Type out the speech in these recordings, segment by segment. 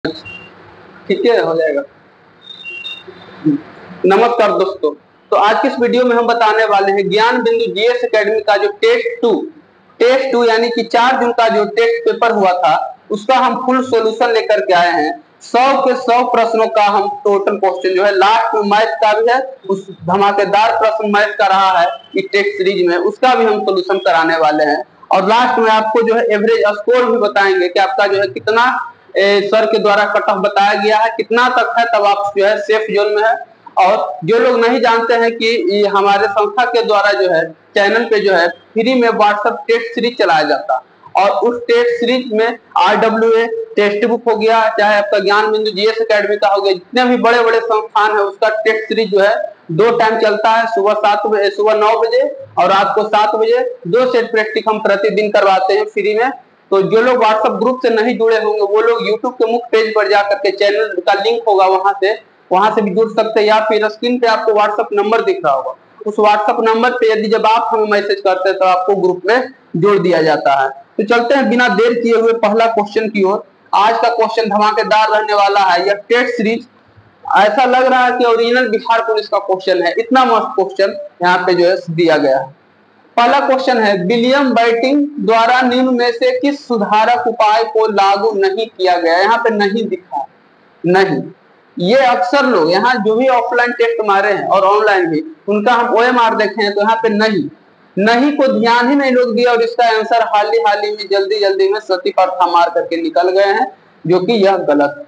ठीक है, हो जाएगा। नमस्कार दोस्तों, तो आज की इस वीडियो में हम बताने वाले हैं ज्ञान बिंदु जीएस एकेडमी का जो टेस्ट टू यानी कि 4 जून का जो टेस्ट पेपर हुआ था उसका हम फुल सॉल्यूशन लेकर के आए हैं। 100 के 100 प्रश्नों का हम टोटल क्वेश्चन जो है, लास्ट में मैथ का भी है, उस धमाकेदार प्रश्न मैथ का रहा है इस टेस्ट सीरीज में, उसका भी हम सॉल्यूशन कराने वाले हैं। और लास्ट में आपको जो है एवरेज स्कोर भी बताएंगे कि आपका जो है कितना सर के द्वारा कट ऑफ बताया गया है, कितना तक है, तब आप जो है सेफ जोन में है। और जो लोग नहीं जानते हैं कि ये हमारे संस्था के द्वारा जो है चैनल पे जो है फ्री में व्हाट्सएप टेस्ट सीरीज चलाया जाता, और उस टेस्ट सीरीज में RWA टेक्स्ट बुक हो गया, चाहे आपका ज्ञान बिंदु जीएस एकेडमी का हो गया, जितने भी बड़े बड़े संस्थान है उसका टेस्ट सीरीज जो है 2 टाइम चलता है, सुबह 9 बजे और रात को 7 बजे। 2 सेट प्रैक्टिस हम प्रतिदिन करवाते हैं फ्री में। तो जो लोग व्हाट्सएप ग्रुप से नहीं जुड़े होंगे वो लोग यूट्यूब के मुख्य पेज पर जाकर के चैनल का लिंक होगा, वहां से भी जुड़ सकते हैं, या फिर स्क्रीन पे आपको व्हाट्सएप नंबर दिख रहा होगा, उस व्हाट्सएप नंबर पे यदि जब आप हमें मैसेज करते हैं तो आपको ग्रुप में जोड़ दिया जाता है। तो चलते हैं बिना देर किए हुए पहला क्वेश्चन की ओर। आज का क्वेश्चन धमाकेदार रहने वाला है। यह टेस्ट सीरीज ऐसा लग रहा है कि ओरिजिनल बिहार पुलिस का क्वेश्चन है, इतना मस्त क्वेश्चन यहाँ पे जो है दिया गया है। पहला क्वेश्चन है, विलियम बेंटिक द्वारा निम्न में से किस सुधारक उपाय को लागू नहीं किया गया? यहाँ पे नहीं दिखा, नहीं। ये अक्सर लोग यहाँ जो भी ऑफलाइन टेस्ट मारे हैं और ऑनलाइन भी, उनका हम OMR देखे हैं तो यहाँ पे नहीं को ध्यान ही नहीं लोग दिया, और इसका आंसर हाल ही में जल्दी में सती प्रथा मार करके निकल गए हैं, जो कि यह गलत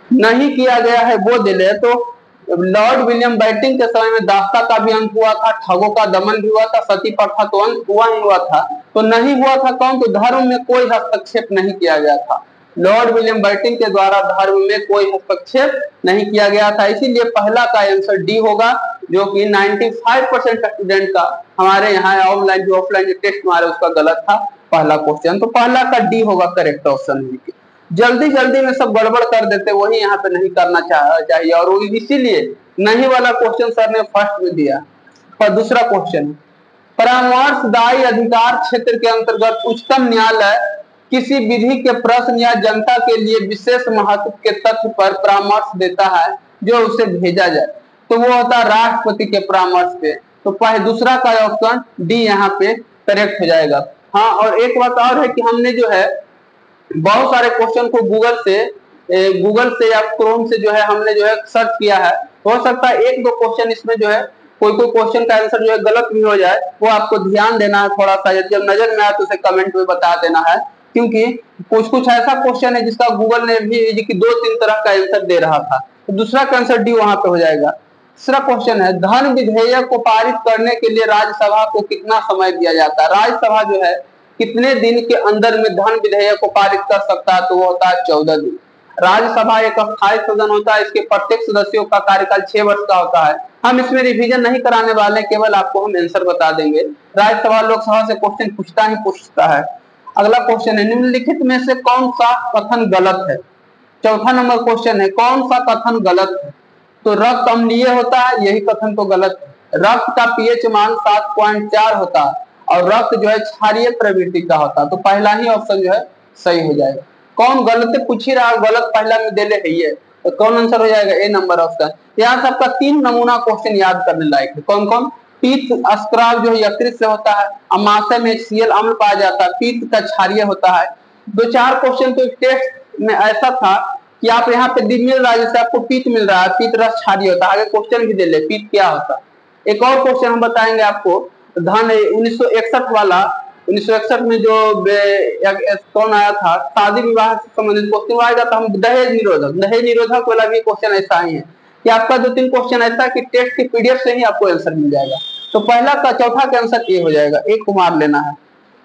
नहीं किया गया है। वो दिले तो लॉर्ड विलियम बेंटिक के समय में दास्ता का भी अंत हुआ था, ठगों का दमन भी हुआ था, सती प्रथा तो अंत हुआ ही हुआ था। तो नहीं हुआ था कौन? तो धर्म में कोई हस्तक्षेप नहीं किया गया था। लॉर्ड विलियम बेंटिक के द्वारा धर्म में कोई हस्तक्षेप नहीं किया गया था, इसीलिए पहला का आंसर डी होगा, जो कि 95% स्टूडेंट का हमारे यहाँ ऑनलाइन जो ऑफलाइन जो टेस्ट मारे उसका गलत था पहला क्वेश्चन। तो पहला का डी होगा करेक्ट ऑप्शन। जल्दी में सब गड़बड़ कर देते, वही यहाँ पे नहीं करना चाहिए, और इसीलिए नहीं वाला क्वेश्चन सर ने फर्स्ट में दिया। पर दूसरा क्वेश्चन, परामर्शदायी अधिकार क्षेत्र के अंतर्गत उच्चतम न्यायालय किसी विधि के प्रश्न या जनता के लिए विशेष महत्व के तथ्य पर परामर्श देता है जो उसे भेजा जाए, तो वो होता है राष्ट्रपति के परामर्श पे। तो दूसरा का ऑप्शन डी यहाँ पे करेक्ट हो जाएगा। हाँ, और एक बात और है कि हमने जो है बहुत सारे क्वेश्चन को गूगल से या क्रोम से जो है हमने जो है सर्च किया है। हो सकता है 1-2 क्वेश्चन इसमें जो है कोई क्वेश्चन का आंसर जो है गलत भी हो जाए, वो आपको ध्यान देना है थोड़ा सा, जब नजर में आए तो उसे कमेंट में बता देना है, क्योंकि कुछ ऐसा क्वेश्चन है जिसका गूगल ने भी 2-3 तरह का आंसर दे रहा था। तो दूसरा का आंसर डी वहां पे हो जाएगा। तीसरा क्वेश्चन है, धन विधेयक को पारित करने के लिए राज्यसभा को कितना समय दिया जाता है? राज्यसभा जो है कितने दिन के अंदर में धन विधेयक को पारित कर सकता है? तो वो होता है 14 दिन। राज्यसभा एक अस्थायी सदन होता है, इसके प्रत्येक सदस्यों का कार्यकाल 6 वर्ष का होता है। हम इसमें रिवीजन नहीं कराने वाले, केवल आपको हम आंसर बता देंगे। राज्यसभा लोकसभा से क्वेश्चन पूछता है। अगला क्वेश्चन है, निम्नलिखित में से कौन सा कथन गलत है? चौथा नंबर क्वेश्चन है, कौन सा कथन गलत है? तो रक्त अम्लीय होता है, यही कथन तो गलत है। रक्त का pH मान 7.4 होता है और रक्त जो है क्षारीय प्रवृत्ति का होता है। तो पहला ही ऑप्शन जो है सही हो जाएगा। कौन गलत पूछ ही रहा, गलत पहला में दे ले है, तो कौन आंसर हो जाएगा? ए नंबर ऑप्शन। यहाँ सबका 3 नमूना क्वेश्चन याद करने लायक है। कौन? पित्त स्त्राव जो है यकृत से होता है, अमाशय में HCl अम्ल पाया जाता है, पित्त का क्षारीय होता है। 2-4 क्वेश्चन तो टेस्ट में ऐसा था कि आप यहाँ पे मिल रहा है, जैसे आपको पित्त मिल रहा है, पित्त रस क्षारीय होता है, आगे क्वेश्चन भी दे ले पित्त क्या होता है। एक और क्वेश्चन हम बताएंगे आपको, धन 1961 वाला, 1961 में जो कौन आया था, शादी विवाह से संबंधित क्वेश्चन आएगा, तो हम दहेज निरोधक वाला भी क्वेश्चन ऐसा ही है कि आपका 2-3 क्वेश्चन ऐसा कि टेस्ट की PDF से ही आपको आंसर मिल जाएगा। तो पहला का चौथा का आंसर ए हो जाएगा, एक कुमार लेना है।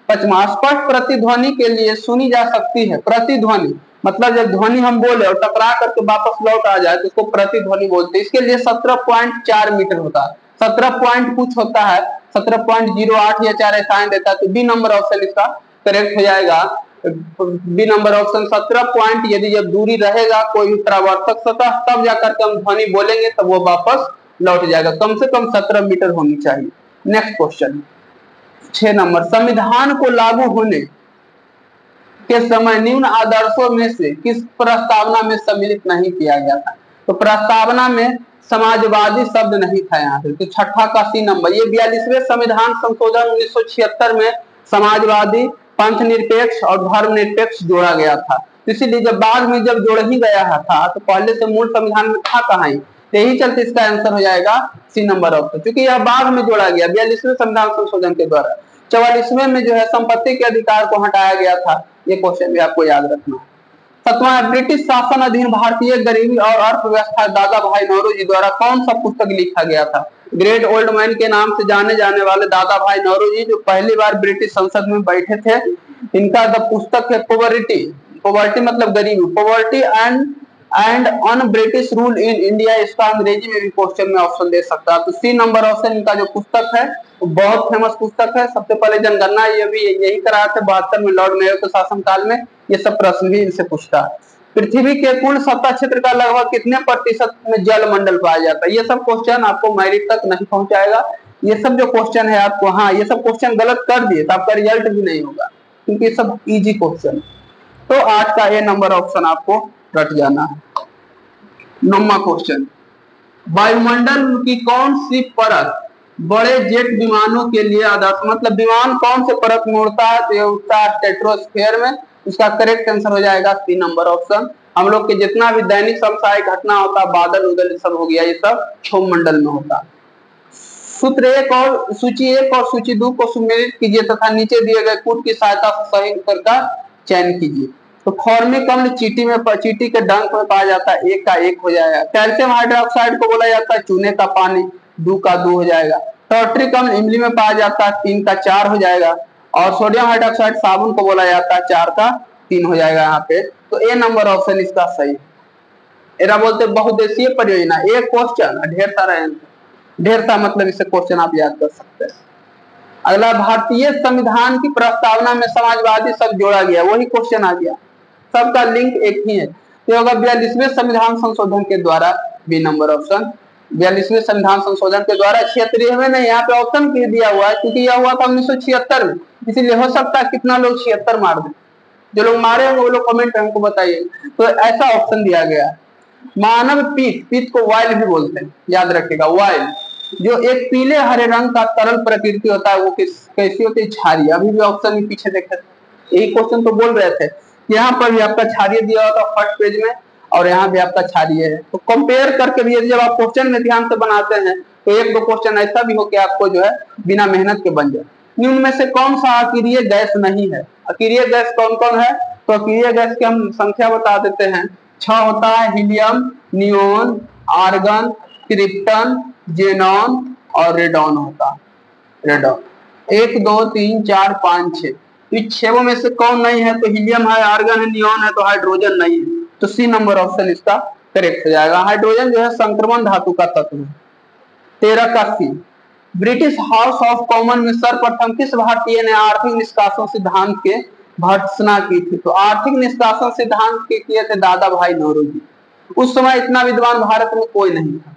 5वां, स्पष्ट प्रतिध्वनि के लिए सुनी जा सकती है। प्रतिध्वनि मतलब जब ध्वनि हम बोले और टकरा करके वापस लौट आ जाए तो उसको प्रतिध्वनि बोलते हैं। इसके लिए 17.4 मीटर होता है, 17 पॉइंट कुछ होता है, 17.08 या 4 ऐसा देता है। तो बी नंबर ऑप्शन इसका करेक्ट हो जाएगा। बी नंबर ऑप्शन 17 पॉइंट, यदि जब दूरी रहेगा कोई भी परावर्तक सतह तब जाकर के हम ध्वनि बोलेंगे तब वो वापस लौट जाएगा। कम से कम 17 मीटर होनी चाहिए। नेक्स्ट क्वेश्चन 6 नंबर, संविधान को लागू होने के समय निम्न आदर्शों में से किस प्रस्तावना में सम्मिलित नहीं किया गया था? तो प्रस्तावना में समाजवादी शब्द नहीं था यहाँ पे। तो छठा का सी नंबर। ये 42वें संविधान संशोधन 1976 में समाजवादी, पंथ निरपेक्ष और धर्म निरपेक्ष जोड़ा गया था। इसीलिए जब बाद में जब जोड़ ही गया था तो पहले से मूल संविधान में था कहाँ ही, यही चलते इसका आंसर हो जाएगा सी नंबर ऑप्शन, क्योंकि यह बाद में जोड़ा गया 42वें संविधान संशोधन के द्वारा। 44वें में जो है संपत्ति के अधिकार को हटाया गया था। ये क्वेश्चन भी आपको याद रखना है। 7वां, ब्रिटिश शासन अधीन भारतीय गरीबी और अर्थव्यवस्था दादा भाई नौरोजी द्वारा कौन सा पुस्तक लिखा गया था? ग्रेट ओल्ड मैन के नाम से जाने जाने वाले दादा भाई नौरोजी जो पहली बार ब्रिटिश संसद में बैठे थे, इनका द पुस्तक है पॉवर्टी। पॉवर्टी मतलब गरीबी, poverty and un British rule in India. इसका अंग्रेजी में भी क्वेश्चन में ऑप्शन दे सकता है। तो सी नंबर ऑप्शन इनका जो पुस्तक है वो बहुत फेमस पुस्तक है। सबसे पहले जनगणना ये भी यही कराया था 72 में लॉर्ड मेयो के शासनकाल में। ये सब प्रश्न भी इनसे पूछता है। पृथ्वी के कुल सत्ता क्षेत्र का लगभग कितने प्रतिशत में जल मंडल पाया जाता है? ये सब क्वेश्चन आपको मेरिट तक नहीं पहुंचाएगा। ये सब जो क्वेश्चन है आपको, हाँ ये सब क्वेश्चन गलत कर दिए तो आपका रिजल्ट भी नहीं होगा, क्योंकि ये सब इजी क्वेश्चन। तो 8 का ए नंबर ऑप्शन आपको रट जाना है। 9वां क्वेश्चन, वायुमंडल की कौन सी परत बड़े जेट विमानों के लिए आदर्श, मतलब विमान कौन से परत में उड़ता है? तो ये उड़ता है स्ट्रेटोस्फीयर में। इसका करेक्ट आंसर हो जाएगा सी नंबर ऑप्शन। हम लोग के जितना भी दैनिक समसामयिक घटना होता है, बादल उदल सब हो गया, ये सब क्षोभमंडल में होता है। सूत्र 1 और सूची 1 और सूची 2 को सुमेलित कीजिए तथा नीचे दिए गए कूट की सहायता से सही उत्तर का चयन कीजिए। तो फॉर्मिक अम्ल चींटी के डंक में पाया जाता है, 1 का 1 हो जाएगा। कैल्शियम हाइड्रोक्साइड को बोला जाता है चूने का पानी, 2 का 2 हो जाएगा। टार्ट्रिक अम्ल इमली में पाया जाता है, 3 का 4 हो जाएगा। और सोडियम हाइड्रोक्साइड साबुन को बोला जाता है, 4 का 3 हो जाएगा यहाँ पे। तो ए नंबर ऑप्शन इसका सही है। एरा बोलते बहुउद्देशीय परियोजना, एक क्वेश्चन ढेर सारा आंसर, ढेर सा मतलब इसे क्वेश्चन आप याद कर सकते हैं। अगला, भारतीय संविधान की प्रस्तावना में समाजवादी शब्द जोड़ा गया, वही क्वेश्चन आ गया, सबका लिंक एक ही है। तो होगा 42वें संविधान संशोधन के द्वारा, बी नंबर ऑप्शन। 42वें संविधान संशोधन के द्वारा, 76वें नहीं, यहाँ पे ऑप्शन क्यों दिया हुआ है? क्योंकि यह हुआ था 1976 में, इसीलिए हो सकता है कितना लोग 76 मार दें। जो लोग मारे होंगे वो लोग कमेंट में हमको बताइए। तो ऐसा ऑप्शन दिया गया है। मानव पीत को वाइल भी बोलते हैं, याद रखिएगा वाइल, जो एक पीले हरे रंग का तरल प्रकृति होता है, वो कैसी होती है? क्षारीय। अभी भी ऑप्शन में पीछे देखे थे, यही क्वेश्चन तो बोल रहे थे। यहाँ पर भी आपका क्षारीय दिया होता फर्स्ट पेज में, और यहाँ भी आपका क्षारीय है। तो कंपेयर करके भी जब आप क्वेश्चन में ध्यान से बनाते हैं तो 1-2 क्वेश्चन ऐसा भी हो कि आपको जो है बिना मेहनत के बन जाए। निम्न में से कौन सा अकीरिय गैस नहीं है? अकीरिय गैस कौन कौन है? तो अकीरिय गैस की हम संख्या बता देते हैं। 6 होता है, helium, neon, argon, krypton, xenon और रेडॉन होता है। रेडॉन 1 2 3 4 5 6, इस 6 में से कौन नहीं है? तो हीलियम है, आर्गन है, नियोन है, तो हाइड्रोजन नहीं है। तो सी नंबर ऑप्शन इसका करेक्ट हो जाएगा। हाइड्रोजन जो है संक्रमण धातु का तत्व है। 13 का सी, ब्रिटिश हाउस ऑफ कॉमन में सर्वप्रथम किस भारतीय ने आर्थिक निष्कासन सिद्धांत के भर्त्सना की थी? तो आर्थिक निष्कासन सिद्धांत के किए थे दादा भाई नौरोजी। उस समय इतना विद्वान भारत में कोई नहीं था।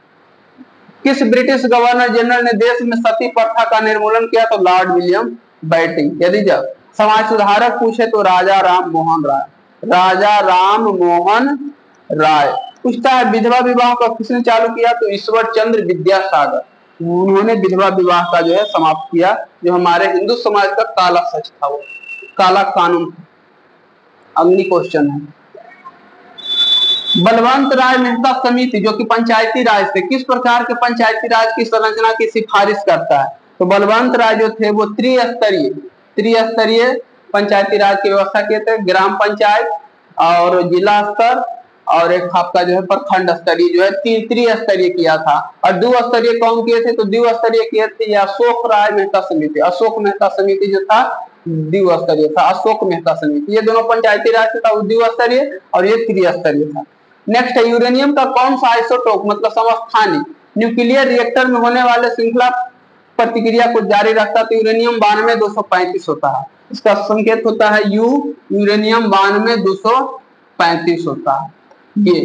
किस ब्रिटिश गवर्नर जनरल ने देश में सती प्रथा का निर्मूलन किया? तो लॉर्ड विलियम बेंटिंक। यदि जब समाज सुधारक पूछे तो राजा राम मोहन राय। राजा राम मोहन राय। पूछता है विधवा विवाह का किसने चालू किया? तो ईश्वर चंद्र विद्यासागर, उन्होंने विधवा विवाह का जो है समाप्त किया, जो हमारे हिंदू समाज का काला सच था, वो काला कानून। अगली क्वेश्चन है, बलवंत राय मेहता समिति जो कि पंचायती राज थे, किस प्रकार के पंचायती राज की संरचना की सिफारिश करता है? तो बलवंत राय जो थे वो त्रिस्तरीय पंचायती राज की व्यवस्था किए थे। ग्राम पंचायत और जिला स्तर और एक आपका जो है प्रखंड स्तरीय, जो है त्रिस्तरीय किया था। और द्विस्तरीय कौन किए थे? तो द्विस्तरीय किए थे अशोक राय मेहता समिति। अशोक मेहता समिति जो था द्विस्तरीय था, अशोक मेहता समिति। ये दोनों पंचायती राज था, द्विस्तरीय, और ये त्रिस्तरीय था। नेक्स्ट है, यूरेनियम का कौन सा आइसोटोप मतलब समस्थानी न्यूक्लियर रिएक्टर में होने वाले श्रृंखला प्रतिक्रिया को जारी रखता है? तो यूरेनियम 92-235 होता है। इसका संकेत होता है यू, यूरेनियम 92-235 होता है। ये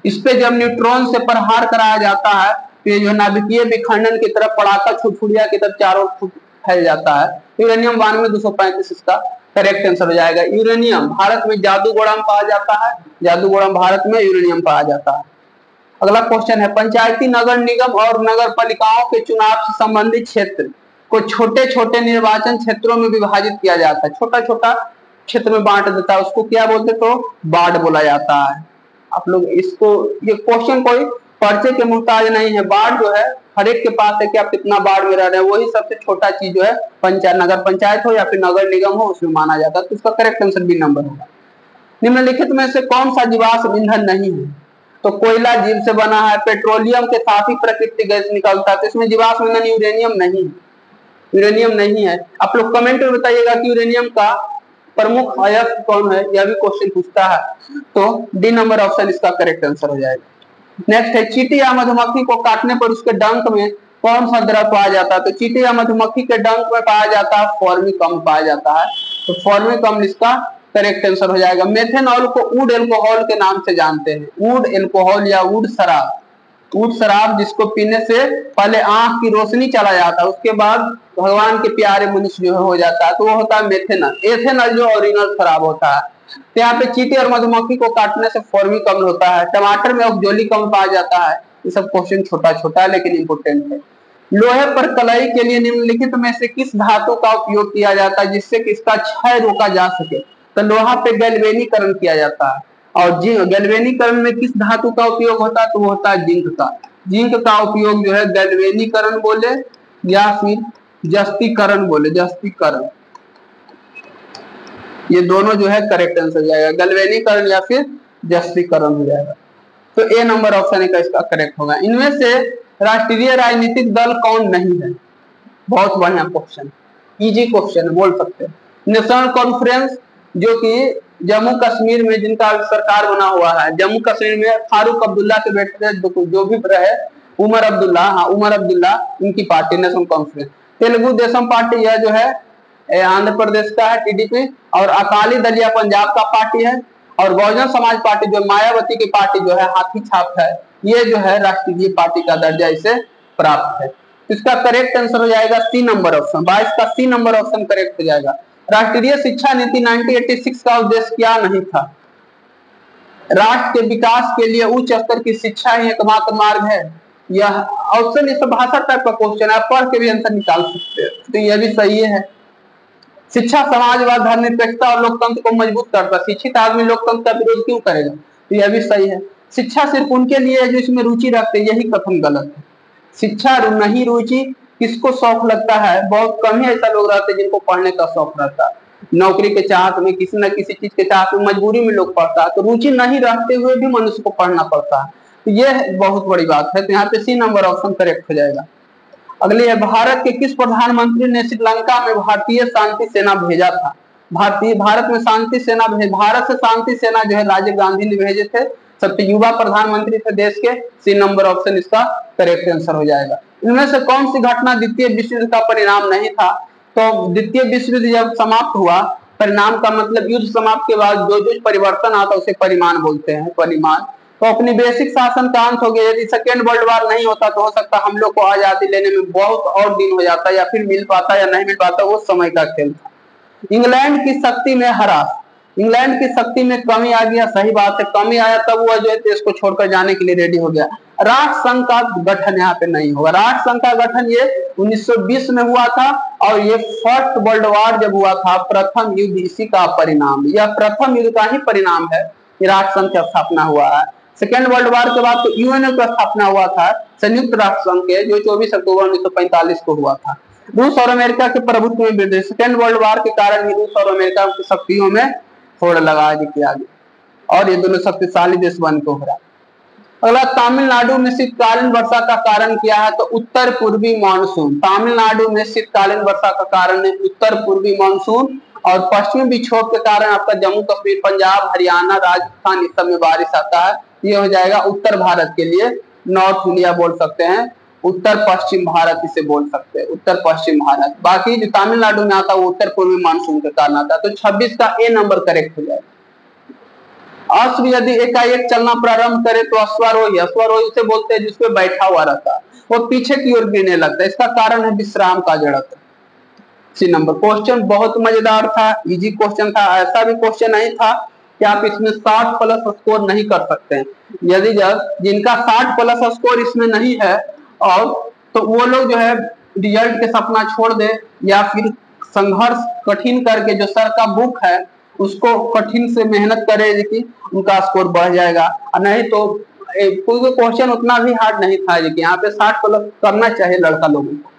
इस पे जब न्यूट्रॉन से प्रहार कराया जाता है तो ये जो नाभिकीय विखंडन की तरफ पड़ाका छुटफुड़िया की तरफ चारों फैल जाता है। यूरेनियम 92-235 इसका करेक्ट आंसर हो जाएगा यूरेनियम। भारत में जादूगोड़ाम पाया जाता है, जादूगोड़ाम भारत में यूरेनियम पाया जाता है। अगला क्वेश्चन है, पंचायती नगर निगम और नगर पालिकाओं के चुनाव से संबंधित क्षेत्र को छोटे छोटे निर्वाचन क्षेत्रों में विभाजित किया जाता है, छोटा छोटा क्षेत्र में बांट देता है, उसको क्या बोलते, तो वार्ड बोला जाता है। आप लोग इसको, ये क्वेश्चन कोई पर्चे के मुहताज नहीं है। वार्ड जो है हर एक के पास है कि आप कितना वार्ड में रह रहे हैं, वही सबसे छोटा चीज जो है पंचायत, नगर पंचायत हो या फिर नगर निगम हो, उसमें माना जाता है। तो इसका करेक्ट आंसर बी नंबर होगा। निम्नलिखित में से कौन सा जीवाश्म ईंधन नहीं है, तो कोयला जीव से बना है, पेट्रोलियम के साथ ही प्राकृतिक गैस निकलता है, तो इसमें जीवाश्म ईंधन यूरेनियम नहीं है, यूरेनियम नहीं है। आप लोग कमेंट में बताइएगा कि यूरेनियम का प्रमुख अयस्क कौन है, यह भी क्वेश्चन पूछता है। तो डी नंबर ऑप्शन इसका करेक्ट आंसर हो जाएगा। नेक्स्ट है, चींटी या मधुमक्खी को काटने पर उसके डंक में कौन सा द्रव पाया जाता है, तो चींटी या मधुमक्खी के डंक में पाया जाता है फॉर्मिकम पाया जाता है, तो फॉर्मिकम इसका करेक्ट आंसर हो जाएगा। मेथेनॉल को वुड एल्कोहल के नाम से जानते हैं, वुड एल्कोहल या वुड शराब, वुड शराब जिसको पीने से पहले आंख की रोशनी चला जाता है, उसके बाद भगवान के प्यारे मनुष्य जो हो जाता है, तो वो होता है मेथेनॉल। एथेनॉल जो ओरिजिनल शराब होता है। तो यहाँ पे चींटी और मधुमक्खी को काटने से फॉर्मिकम होता है, टमाटर में ऑक्जेलिकम पाया जाता है। ये सब क्वेश्चन छोटा छोटा है लेकिन इंपोर्टेंट है। लोहे पर कलाई के लिए निम्नलिखित में से किस धातु का उपयोग किया जाता है जिससे कि इसका क्षय रोका जा सके, तो लोहा पे गैल्वेनीकरण किया जाता है। और गैल्वेनीकरण में किस धातु का उपयोग होता है, तो वो होता है जिंक का। जिंक का उपयोग जो है गैल्वेनीकरण बोले या फिर जस्तीकरण बोले, जस्तीकरण, ये दोनों जो है करेक्ट आंसर हो जाएगा, गैल्वेनीकरण या फिर जस्तीकरण हो जाएगा। तो ए नंबर ऑप्शन का इसका करेक्ट होगा। इनमें से राष्ट्रीय राजनीतिक दल कौन नहीं है, बहुत बढ़िया क्वेश्चन, इजी क्वेश्चन बोल सकते हैं। नेशनल कॉन्फ्रेंस जो कि जम्मू कश्मीर में जिनका सरकार बना हुआ है, जम्मू कश्मीर में फारूक अब्दुल्ला के बेटे जो भी रहे, उमर अब्दुल्ला, हाँ उमर अब्दुल्ला, इनकी party national conference. Telugu Desam party यह जो है आंध्र प्रदेश का है, टीडीपी, और अकाली दल यह पंजाब का पार्टी है, और बहुजन समाज पार्टी जो मायावती की पार्टी जो है हाथी छाप है, ये जो है राष्ट्रीय पार्टी का दर्जा इसे प्राप्त है। इसका करेक्ट आंसर हो जाएगा सी नंबर ऑप्शन, 22 का सी नंबर ऑप्शन करेक्ट हो जाएगा। राष्ट्रीय शिक्षा नीति 1986 का उद्देश्य क्या नहीं था, राष्ट्र के विकास के लिए उच्च स्तर की शिक्षा ही एकमात्र मार्ग है। यह ऑप्शन इस भाषा टाइप का क्वेश्चन है, पढ़ के भी आंसर निकाल सकते हैं, तो यह भी सही है। शिक्षा समाजवाद, धर्मनिरपेक्षता और लोकतंत्र को मजबूत करता है, शिक्षित आदमी लोकतंत्र का विरोध क्यों करेगा, तो यह भी सही है। शिक्षा सिर्फ उनके लिए है जो इसमें रुचि रखते हैं, यही कथन गलत है। शिक्षा नहीं रुचि, किसको शौक लगता है, बहुत कम ही ऐसा लोग रहते हैं जिनको पढ़ने का शौक रहता है। नौकरी के चाहत में, किसी न किसी चीज के चाहत में, मजबूरी में लोग पढ़ता है, तो रुचि नहीं रहते हुए भी मनुष्य को पढ़ना पड़ता है, तो यह बहुत बड़ी बात है। तो यहाँ पे सी नंबर ऑप्शन करेक्ट हो जाएगा। अगली है, भारत के किस प्रधानमंत्री ने श्रीलंका में भारतीय शांति सेना भेजा था, भारत में शांति सेना भारत से शांति सेना जो है राजीव गांधी ने भेजे थे, सबसे युवा प्रधानमंत्री थे देश के। सी नंबर ऑप्शन इसका करेक्ट आंसर हो जाएगा। इनमें से कौन सी घटना द्वितीय विश्व युद्ध का परिणाम नहीं था, तो द्वितीय विश्व युद्ध जब समाप्त हुआ, परिणाम का मतलब युद्ध समाप्त के बाद जो जो परिवर्तन आता है उसे परिमाण बोलते हैं, परिमाण। तो अपनी बेसिक शासन का अंत हो गया। यदि सेकेंड वर्ल्ड वॉर नहीं होता तो हो सकता हम लोग को आजादी लेने में बहुत और दिन हो जाता, या फिर मिल पाता या नहीं मिल पाता, वो समय का खेल था। इंग्लैंड की शक्ति में ह्रास, इंग्लैंड की शक्ति में कमी आ गया, सही बात है, कमी आया तब वह जो है देश को छोड़कर जाने के लिए रेडी हो गया। राष्ट्र संघ का गठन यहाँ पे नहीं होगा, राष्ट्र संघ का गठन ये 1920 में हुआ था, और ये फर्स्ट वर्ल्ड वॉर जब हुआ था, प्रथम युद्ध, इसी का परिणाम, यह प्रथम युद्ध का ही परिणाम है कि राष्ट्र संघ की स्थापना हुआ है। सेकेंड वर्ल्ड वॉर के बाद तो यूएनओ की स्थापना हुआ था, संयुक्त राष्ट्र संघ के, जो 24 अक्टूबर 1945 को हुआ था। रूस और अमेरिका के प्रभुत्व में वृद्धि, सेकेंड वर्ल्ड वॉर के कारण ही रूस और अमेरिका की शक्तियों में होड़ लगा दिया गया, और ये दोनों शक्तिशाली देश बन के हो रहा है। अगला, तमिलनाडु में शीतकालीन वर्षा का कारण क्या है, तो उत्तर पूर्वी मानसून। तमिलनाडु में शीतकालीन वर्षा का कारण है उत्तर पूर्वी मानसून, और पश्चिमी विक्षोभ के कारण आपका जम्मू कश्मीर, पंजाब, हरियाणा, राजस्थान इस सब में बारिश आता है। ये हो जाएगा उत्तर भारत के लिए, नॉर्थ इंडिया बोल सकते हैं, उत्तर पश्चिम भारत इसे बोल सकते हैं, उत्तर पश्चिम भारत। बाकी जो तमिलनाडु में आता है वो उत्तर पूर्वी मानसून के कारण आता है। तो 26 का ए नंबर करेक्ट हो जाएगा। अश्व यदि एकाएक चलना प्रारंभ करे तो अश्वारोही, अश्वारोही उसे बोलते हैं जिसपे बैठा हुआ रहता है, वो पीछे की ओर गिरने लगता है, इसका कारण है विश्राम का जड़त्व। सी नंबर। क्वेश्चन बहुत मजेदार था, इजी क्वेश्चन था। ऐसा भी क्वेश्चन नहीं था कि आप इसमें 60 प्लस स्कोर नहीं कर सकते हैं। यदि जिनका 60 प्लस स्कोर इसमें नहीं है और तो वो लोग जो है रिजल्ट के सपना छोड़ दे या फिर संघर्ष कठिन करके जो सर का बुक है उसको कठिन से मेहनत करे कि उनका स्कोर बढ़ जाएगा। और नहीं तो कोई क्वेश्चन उतना भी हार्ड नहीं था कि यहाँ पे 60 प्लस करना चाहिए लड़का लोगों को।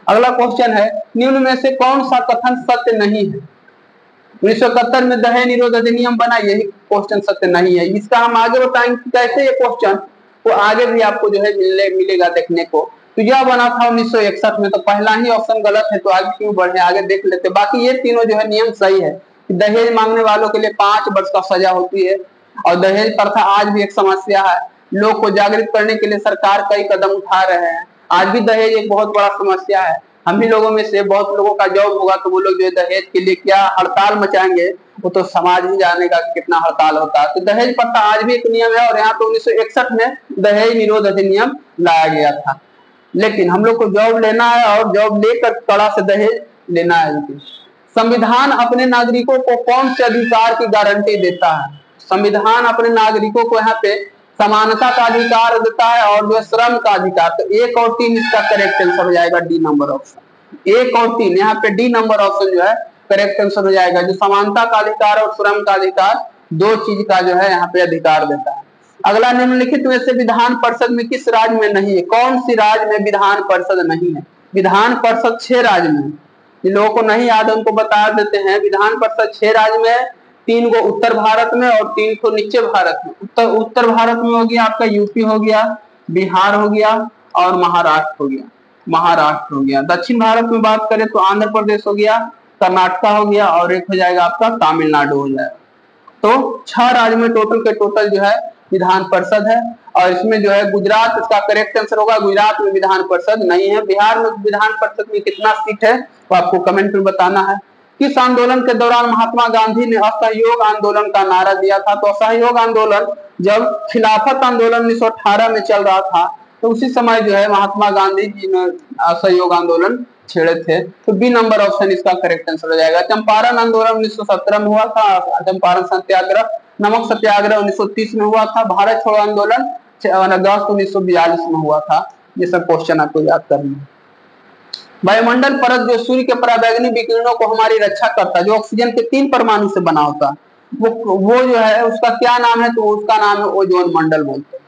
अगला क्वेश्चन है, निम्न में से कौन सा कथन सत्य नहीं है? 1971 में दहेज निरोध अधिनियम बना, यही क्वेश्चन सत्य नहीं है। इसका हम आगे बताएंगे कैसे ये क्वेश्चन वो आगे भी आपको जो है मिलेगा देखने को। तो यह बना था 1961 में, तो पहला ही ऑप्शन गलत है, तो आगे क्यों बढ़े, आगे देख लेते। बाकी ये तीनों जो है नियम सही है कि दहेज मांगने वालों के लिए 5 वर्ष का सजा होती है और दहेज प्रथा आज भी एक समस्या है। लोग को जागृत करने के लिए सरकार कई कदम उठा रहे हैं। आज भी दहेज एक बहुत बड़ा समस्या है। हम ही लोगों में से बहुत लोगों का जॉब होगा तो वो लोग जो दहेज के लिए क्या हड़ताल मचाएंगे, वो तो समाज ही जानेगा कि कितना हड़ताल होता है। तो दहेज प्रथा आज भी एक नियम है और यहाँ पे 1961 में दहेज निरोध अधिनियम लाया गया था। लेकिन हम लोग को जॉब लेना है और जॉब लेकर कड़ा से दहेज लेना है। संविधान अपने नागरिकों को कौन से अधिकार की गारंटी देता है? संविधान अपने नागरिकों को यहाँ पे समानता का अधिकार देता है और जो श्रम का अधिकार। तो 1 और 3 इसका करेक्ट आंसर हो जाएगा, डी नंबर ऑप्शन। 1 और 3 यहाँ पे डी नंबर ऑप्शन जो है करेक्ट आंसर हो जाएगा। जो समानता का अधिकार और श्रम का अधिकार, 2 चीज का जो है यहाँ पे अधिकार देता है। अगला, निम्नलिखित में से विधान परिषद में किस राज्य में नहीं है? कौन सी राज्य में विधान परिषद नहीं है? विधान परिषद 6 राज्य में। जिन लोगों को नहीं याद है उनको बता देते हैं। विधान परिषद 6 राज्य में, 3 गो उत्तर भारत में और 3 को नीचे भारत में। उत्तर भारत में हो गया आपका यूपी हो गया, बिहार हो गया और महाराष्ट्र हो गया। महाराष्ट्र हो गया। दक्षिण भारत में बात करें तो आंध्र प्रदेश हो गया, कर्नाटक हो गया और एक हो जाएगा आपका तमिलनाडु हो जाएगा। तो 6 राज्य में टोटल के टोटल जो है विधान परिषद है। और इसमें जो है गुजरात इसका करेक्ट आंसर होगा। गुजरात में विधान परिषद नहीं है। बिहार में विधान परिषद में कितना सीट है वो आपको कमेंट में बताना है। किस आंदोलन के दौरान महात्मा गांधी ने असहयोग आंदोलन का नारा दिया था? तो असहयोग आंदोलन जब खिलाफत आंदोलन 1918 में चल रहा था तो उसी समय जो है महात्मा गांधी जी ने असहयोग आंदोलन छेड़े थे। तो बी नंबर ऑप्शन इसका करेक्ट आंसर हो जाएगा। चंपारण आंदोलन 1917 में हुआ था। चंपारण सत्याग्रह, नमक सत्याग्रह 1930 में हुआ था। भारत छोड़ो आंदोलन अगस्त 1942 में हुआ था। ये सब क्वेश्चन आपको याद करना है। वायुमंडल परत जो सूर्य के पराबैंगनी विकिरणों को हमारी रक्षा करता है, जो ऑक्सीजन के 3 परमाणु से बना होता है, वो जो है उसका क्या नाम है? तो उसका नाम है ओजोन मंडल बोलते हैं।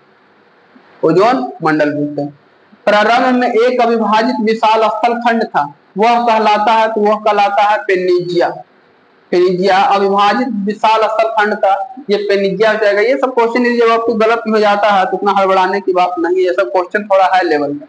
ओजोन मंडल बोलते हैं। प्रारंभ में एक अविभाजित विशाल स्थल खंड था, वह कहलाता है तो वह कहलाता है पेनिजिया। पेनिजिया अविभाजित विशाल स्थल खंड था, ये पेनिजिया हो जाएगा। ये सब क्वेश्चन जब आपको गलत हो जाता है तो उतना हड़बड़ाने की बात नहीं है। ये सब क्वेश्चन थोड़ा हाई लेवल का।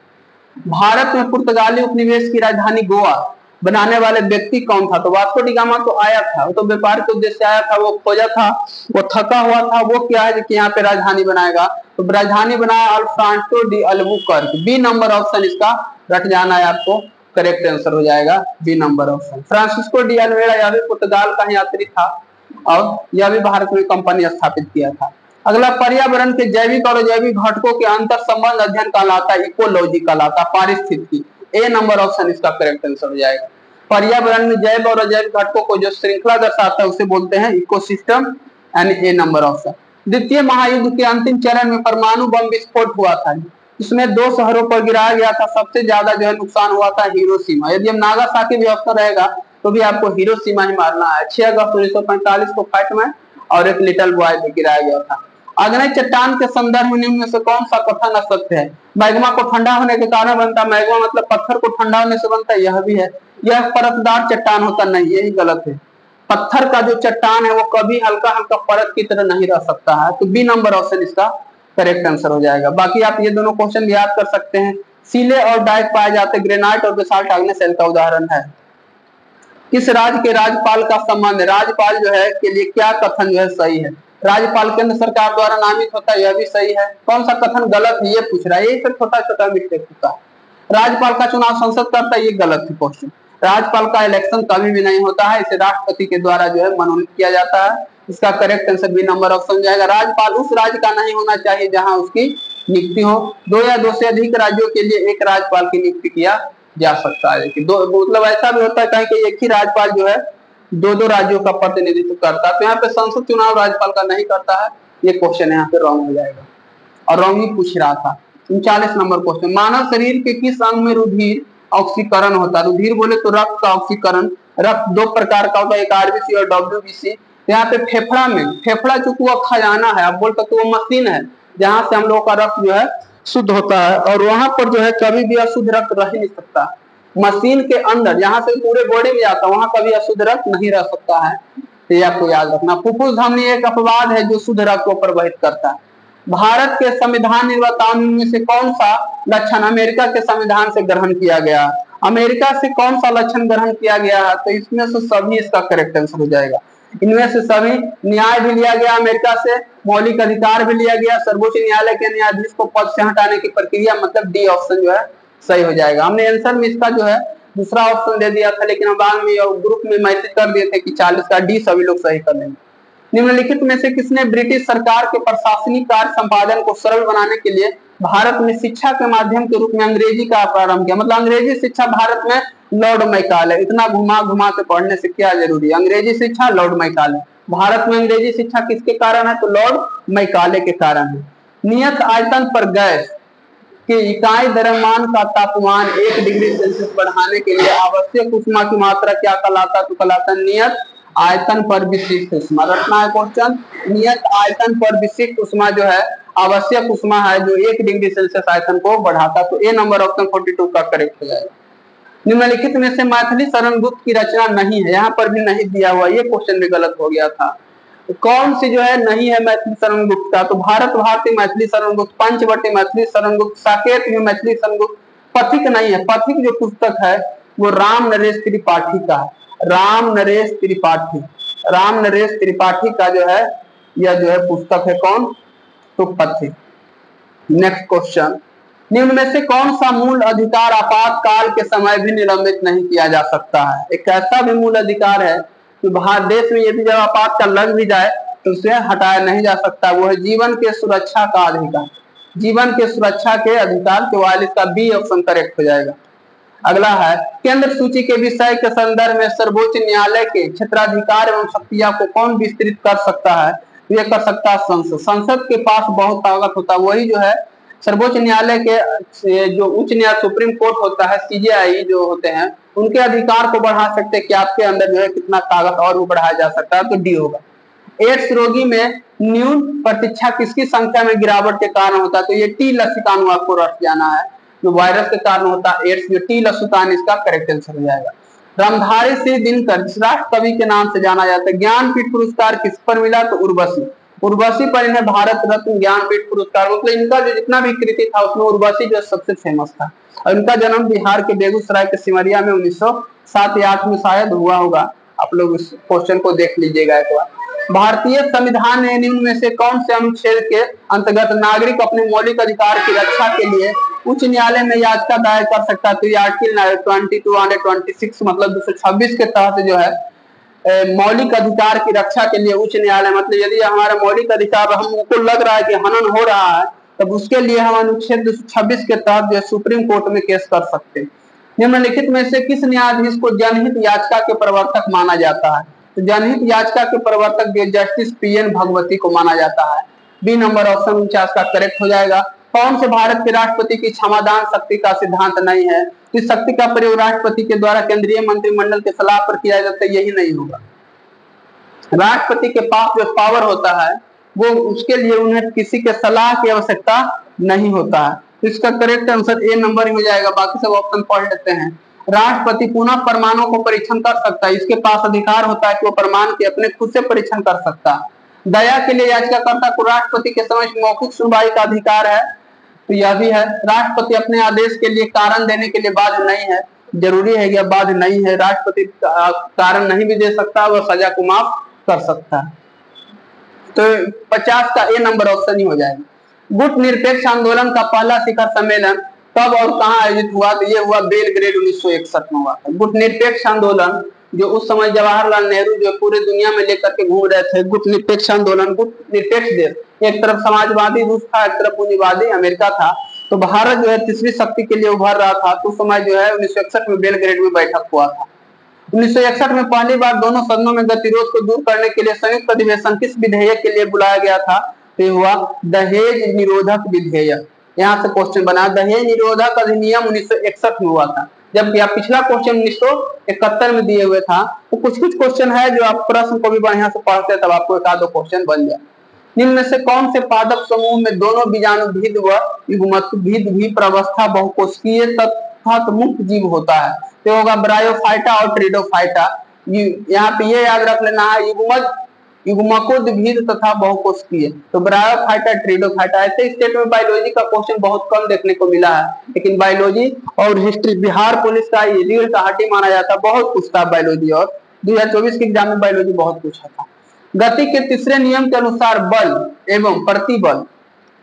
भारत में पुर्तगाली उपनिवेश की राजधानी गोवा बनाने वाले व्यक्ति कौन था? तो वास्को डी गामा तो आया था, वो तो व्यापार के उद्देश्य से आया था, वो खोजा था, वो थका हुआ था, वो क्या है कि यहाँ पे राजधानी बनाएगा। तो राजधानी बनाया Alfonso de Albuquerque. B number option इसका रट जाना है आपको, करेक्ट आंसर हो जाएगा B number option. Francisco de Alvares यह भी पुर्तगाल का ही यात्री था और यह भी भारत में कंपनी स्थापित किया था। अगला, पर्यावरण के जैविक और अजैविक घटकों के अंतर संबंध अध्ययन कहलाता है इकोलॉजी कहलाता है, पारिस्थितिकी। ए नंबर ऑप्शन इसका करेक्ट आंसर हो जाएगा। पर्यावरण में जैव और अजैविक घटकों को जो श्रृंखला दर्शाता है उसे बोलते हैं इकोसिस्टम, यानी ए नंबर ऑप्शन। द्वितीय महायुद्ध के अंतिम चरण में परमाणु बम विस्फोट हुआ था, इसमें 2 शहरों पर गिराया गया था। सबसे ज्यादा जो है नुकसान हुआ था हिरोशिमा। यदि हम नागासाकी भी ऑप्शन रहेगा तो भी आपको हिरोशिमा ही मारना है। 6 अगस्त 1945 को फाइट में और एक लिटिल बॉय भी गिराया गया था। आग्नेय चट्टान के संदर्भ में निम्न में से कौन सा कथन असत्य है? मैग्मा को ठंडा होने के कारण बनता है। मैग्मा मतलब पत्थर को ठंडा होने से बनता है, यह भी है। यह परतदार चट्टान होता नहीं, यही गलत है। पत्थर का जो चट्टान है वो कभी हल्का हल्का परत की तरह नहीं रह सकता है। तो बी नंबर ऑप्शन इसका करेक्ट आंसर हो जाएगा। बाकी आप ये दोनों क्वेश्चन याद कर सकते हैं। सीले और डाइक पाए जाते ग्रेनाइट और बेसाल्ट आग्नेय शैल का उदाहरण है। किस राज्य के राज्यपाल का संबंध राज्यपाल जो है के लिए क्या कथन जो है सही है? राज्यपाल केंद्र सरकार द्वारा नामित होता है, यह भी सही है। कौन सा कथन गलत है ये पूछ रहा है, यही सब छोटा छोटा मिस्टेक होता है। राज्यपाल का चुनाव संसद करता है, ये गलत है क्वेश्चन। राज्यपाल का इलेक्शन कभी भी नहीं होता है, इसे राष्ट्रपति के द्वारा जो है मनोनीत किया जाता है। इसका correct answer B number option जाएगा। राज्यपाल उस राज्य का नहीं होना चाहिए जहां उसकी नियुक्ति हो। 2 या 2 से अधिक राज्यों के लिए एक राज्यपाल की नियुक्ति किया जा सकता है। कि दो मतलब ऐसा भी होता है कहीं कि एक ही राज्यपाल जो है दो दो राज्यों का प्रतिनिधित्व करता है। तो यहाँ पे संसद चुनाव राज्यपाल का नहीं करता है, ये क्वेश्चन यहाँ पे रॉन्ग हो जाएगा और रॉन्ग ही पूछ रहा था। 39 नंबर क्वेश्चन, मानव शरीर के किस अंग में रुधिर ऑक्सीकरण होता है? रुधिर बोले तो रक्त का ऑक्सीकरण। रक्त दो प्रकार का होता है, एक आरबीसी और डब्ल्यूबीसी। यहाँ पे फेफड़ा में, फेफड़ा चूंकि वो खजाना है, आप बोल सकते वो मशीन है जहां से हम लोगों का रक्त जो है शुद्ध होता है, और वहां पर जो है कभी भी अशुद्ध रक्त रह ही नहीं सकता। मशीन के अंदर जहां से पूरे बॉडी में जाता है वहां कभी अशुद्ध रक्त नहीं रह सकता है, तो यह आपको याद रखना। फुफ्फुस धमनी एक अपवाद है जो शुद्ध रक्त को प्रवाहित करता है। भारत के संविधान निर्माताओं में से कौन सा लक्षण अमेरिका के संविधान से ग्रहण किया गया? अमेरिका से कौन सा लक्षण ग्रहण किया गया है? तो इसमें से सभी इसका करेक्ट आंसर हो जाएगा। इनमें से सभी, न्याय भी लिया गया अमेरिका से, मौलिक अधिकार भी लिया गया, सर्वोच्च न्यायालय के न्यायाधीश को पद से हटाने की प्रक्रिया, मतलब डी ऑप्शन जो है सही हो जाएगा। हमने आंसर में इसका जो है दूसरा ऑप्शन दे दिया था, लेकिन हम बाद में ग्रुप में मैसेज कर दिए थे कि 40 का डी सभी लोग सही कर लेंगे। निम्नलिखित में से किसने ब्रिटिश सरकार के प्रशासनिक कार्य संपादन को सरल बनाने के लिए भारत में शिक्षा के माध्यम के रूप में अंग्रेजी का प्रारंभ किया? मतलब अंग्रेजी शिक्षा भारत में लॉर्ड मैकाले। इतना घुमा घुमा के पढ़ने से क्या जरूरी है? अंग्रेजी शिक्षा लॉर्ड मैकाले। भारत में अंग्रेजी शिक्षा किसके कारण है? तो लॉर्ड मैकाले के कारण है। नियत आयतन पर गैस के इकाई द्रव्यमान का तापमान 1 डिग्री सेल्सियस बढ़ाने के लिए आवश्यक ऊष्मा की मात्रा क्या कहलाता है? तो कहलाता है नियत आयतन पर विशिष्ट ऊष्मा। रखना है क्वेश्चन, नियत आयतन पर विशिष्ट ऊष्मा जो है आवश्यक ऊष्मा है जो 1 डिग्री सेल्सियस आयतन को बढ़ाता। तो ए नंबर ऑप्शन 42 का करेक्ट हो जाएगा। निम्नलिखित में से मैथिली शरण गुप्त की रचना नहीं है, यहाँ पर भी नहीं दिया हुआ, ये क्वेश्चन भी गलत हो गया था। तो कौन सी जो है नहीं है मैथिली शरण गुप्त का? तो भारत भारती मैथिली शरण गुप्त, पंचवटी मैथिली शरण गुप्त, साकेत में मैथिली शरण गुप्त, पथिक नहीं है। पथिक जो पुस्तक है वो राम नरेश त्रिपाठी का है, राम नरेश त्रिपाठी, राम नरेश त्रिपाठी का जो है यह जो है पुस्तक है कौन? तो पथिक। नेक्स्ट क्वेश्चन, निम्न में से कौन सा मूल अधिकार आपातकाल के समय भी निलंबित नहीं किया जा सकता है? एक ऐसा भी मूल अधिकार है कि भारत देश में यदि जब आपातकाल लग भी जाए तो उसे हटाया नहीं जा सकता, वो है जीवन के सुरक्षा का अधिकार। जीवन के सुरक्षा के अधिकार के वाले का बी ऑप्शन करेक्ट हो जाएगा। अगला है, केंद्र सूची के विषय के संदर्भ में सर्वोच्च न्यायालय के क्षेत्राधिकार एवं शक्तियां को कौन विस्तृत कर सकता है? ये कर सकता है संसद। संसद के पास बहुत ताकत होता है, वही जो है सर्वोच्च न्यायालय के जो उच्च न्यायालय सुप्रीम कोर्ट होता है, सीजेआई जो होते हैं, उनके अधिकार को बढ़ा सकते हैं कि आपके अंदर जो है कितना ताकत और भी बढ़ाया जा सकता है, तो डी होगा। एड्स रोगी में न्यून प्रतीक्षा किसकी संख्या में गिरावट के कारण होता है? तो ये टी लसिकानु आपको रट जाना है, जो वायरस के कारण होता है एड्स, जो टी लसिकानु इसका करेक्ट आंसर हो जाएगा। रामधारी सिंह दिनकर राष्ट्र कवि के नाम से जाना जाता है, ज्ञानपीठ पुरस्कार किस पर मिला? तो उर्वशी, उर्वशी पर इन्हें भारत रत्न ज्ञानपीठ पुरस्कार, मतलब इनका जो जितना भी कृति था उसमें उर्वशी जो सबसे फेमस था। और इनका जन्म बिहार के बेगूसराय के सिमरिया में 1907 या 8 में शायद हुआ होगा। आप लोग इस क्वेश्चन को देख लीजिएगा एक बार। भारतीय संविधान ने निम्न में से कौन से अनुच्छेद के अंतर्गत नागरिक अपने मौलिक अधिकार की रक्षा के लिए उच्च न्यायालय में याचिका दायर कर सकता है? तो ये आर्टिकल 2226 मतलब 226 के तहत जो है मौलिक अधिकार की रक्षा के लिए उच्च न्यायालय, मतलब यदि हमारा मौलिक अधिकार हमको लग रहा है कि हनन हो रहा है तब उसके लिए हम अनुच्छेद 226 के तहत जो सुप्रीम कोर्ट में केस कर सकते हैं। निम्नलिखित में से किस न्यायाधीश को जनहित याचिका के प्रवर्तक माना जाता है? तो जनहित याचिका के प्रवर्तक जस्टिस पीएन भगवती को माना जाता है। बी नंबर ऑप्शन 49 का करेक्ट हो जाएगा। कौन से भारत के राष्ट्रपति की क्षमादान शक्ति का सिद्धांत नहीं है? इस शक्ति का प्रयोग राष्ट्रपति के द्वारा केंद्रीय मंत्रिमंडल के सलाह पर किया जाता है, यही नहीं होगा। राष्ट्रपति के पास जो पावर होता है वो उसके लिए उन्हें किसी के सलाह की आवश्यकता नहीं होता है, तो इसका करेक्ट आंसर ए नंबर ही हो जाएगा। बाकी सब ऑप्शन पढ़ लेते हैं। राष्ट्रपति पुनः परमाणु को परीक्षण कर सकता है, इसके पास अधिकार होता है कि वो परमाणु के अपने खुद से परीक्षण कर सकता है। दया के लिए याचिकाकर्ता को राष्ट्रपति के समक्ष मौखिक सुनवाई का अधिकार है, तो यह भी है। राष्ट्रपति अपने आदेश के लिए कारण देने के लिए बाध्य नहीं है, जरूरी है या बाध्य नहीं है। राष्ट्रपति कारण नहीं भी दे सकता, वह सजा को माफ कर सकता है। तो 50 का ए नंबर ऑप्शन ही हो जाएगा। गुट निरपेक्ष आंदोलन का पहला शिखर सम्मेलन कब और कहां आयोजित हुआ? तो ये हुआ बेलग्रेड 1961 में हुआ था। गुट निरपेक्ष आंदोलन जो उस समय जवाहरलाल नेहरू जो पूरे दुनिया में लेकर के घूम रहे थे, गुट निरपेक्ष आंदोलन, गुट निरपेक्ष देश, एक तरफ समाजवादी रूस था, एक तरफ पूंजीवादी अमेरिका था, तो भारत जो है तीसरी शक्ति के लिए उभर रहा था। तो समय जो है 1961 में बेलग्रेड में बैठक हुआ था। 1961 में पहली बार दोनों सदनों में गतिरोध को दूर करने के लिए संयुक्त अधिवेशन किस विधेयक के लिए बुलाया गया था? तो हुआ दहेज निरोधक विधेयक। यहाँ से क्वेश्चन बना, दहेज निरोधक अधिनियम 1961 में हुआ था, जबकि आप पिछला क्वेश्चन 1971 में दिए हुए था। तो कुछ कुछ क्वेश्चन है जो आप प्रश्न को भी बढ़िया से पढ़ते हैं, तब आपको एक आधो क्वेश्चन बन जाए। निम्न में से कौन से पादप समूह में दोनों बीजाणुभेद व युग्मकभेद भी प्रवस्था बहुकोशिकीय तथा मुक्त जीव होता है? तो होगा ब्रायोफाइटा और ट्रिडोफाइटा। यहाँ पे ये याद रख लेना है, युग्मकोद्भिद तथा बहुकोशिकीय। तो ब्रायोफाइटा, ट्रिडोफाइटा। ऐसे स्टेट में बायोलॉजी का क्वेश्चन बहुत कम देखने को मिला है, लेकिन बायोलॉजी और हिस्ट्री बिहार पुलिस का रीढ़ का हड्डी माना जाता है, बहुत पूछता है बायोलॉजी। और 2024 के एग्जाम में बायोलॉजी बहुत पूछा था। गति के तीसरे नियम के अनुसार बल एवं प्रतिबल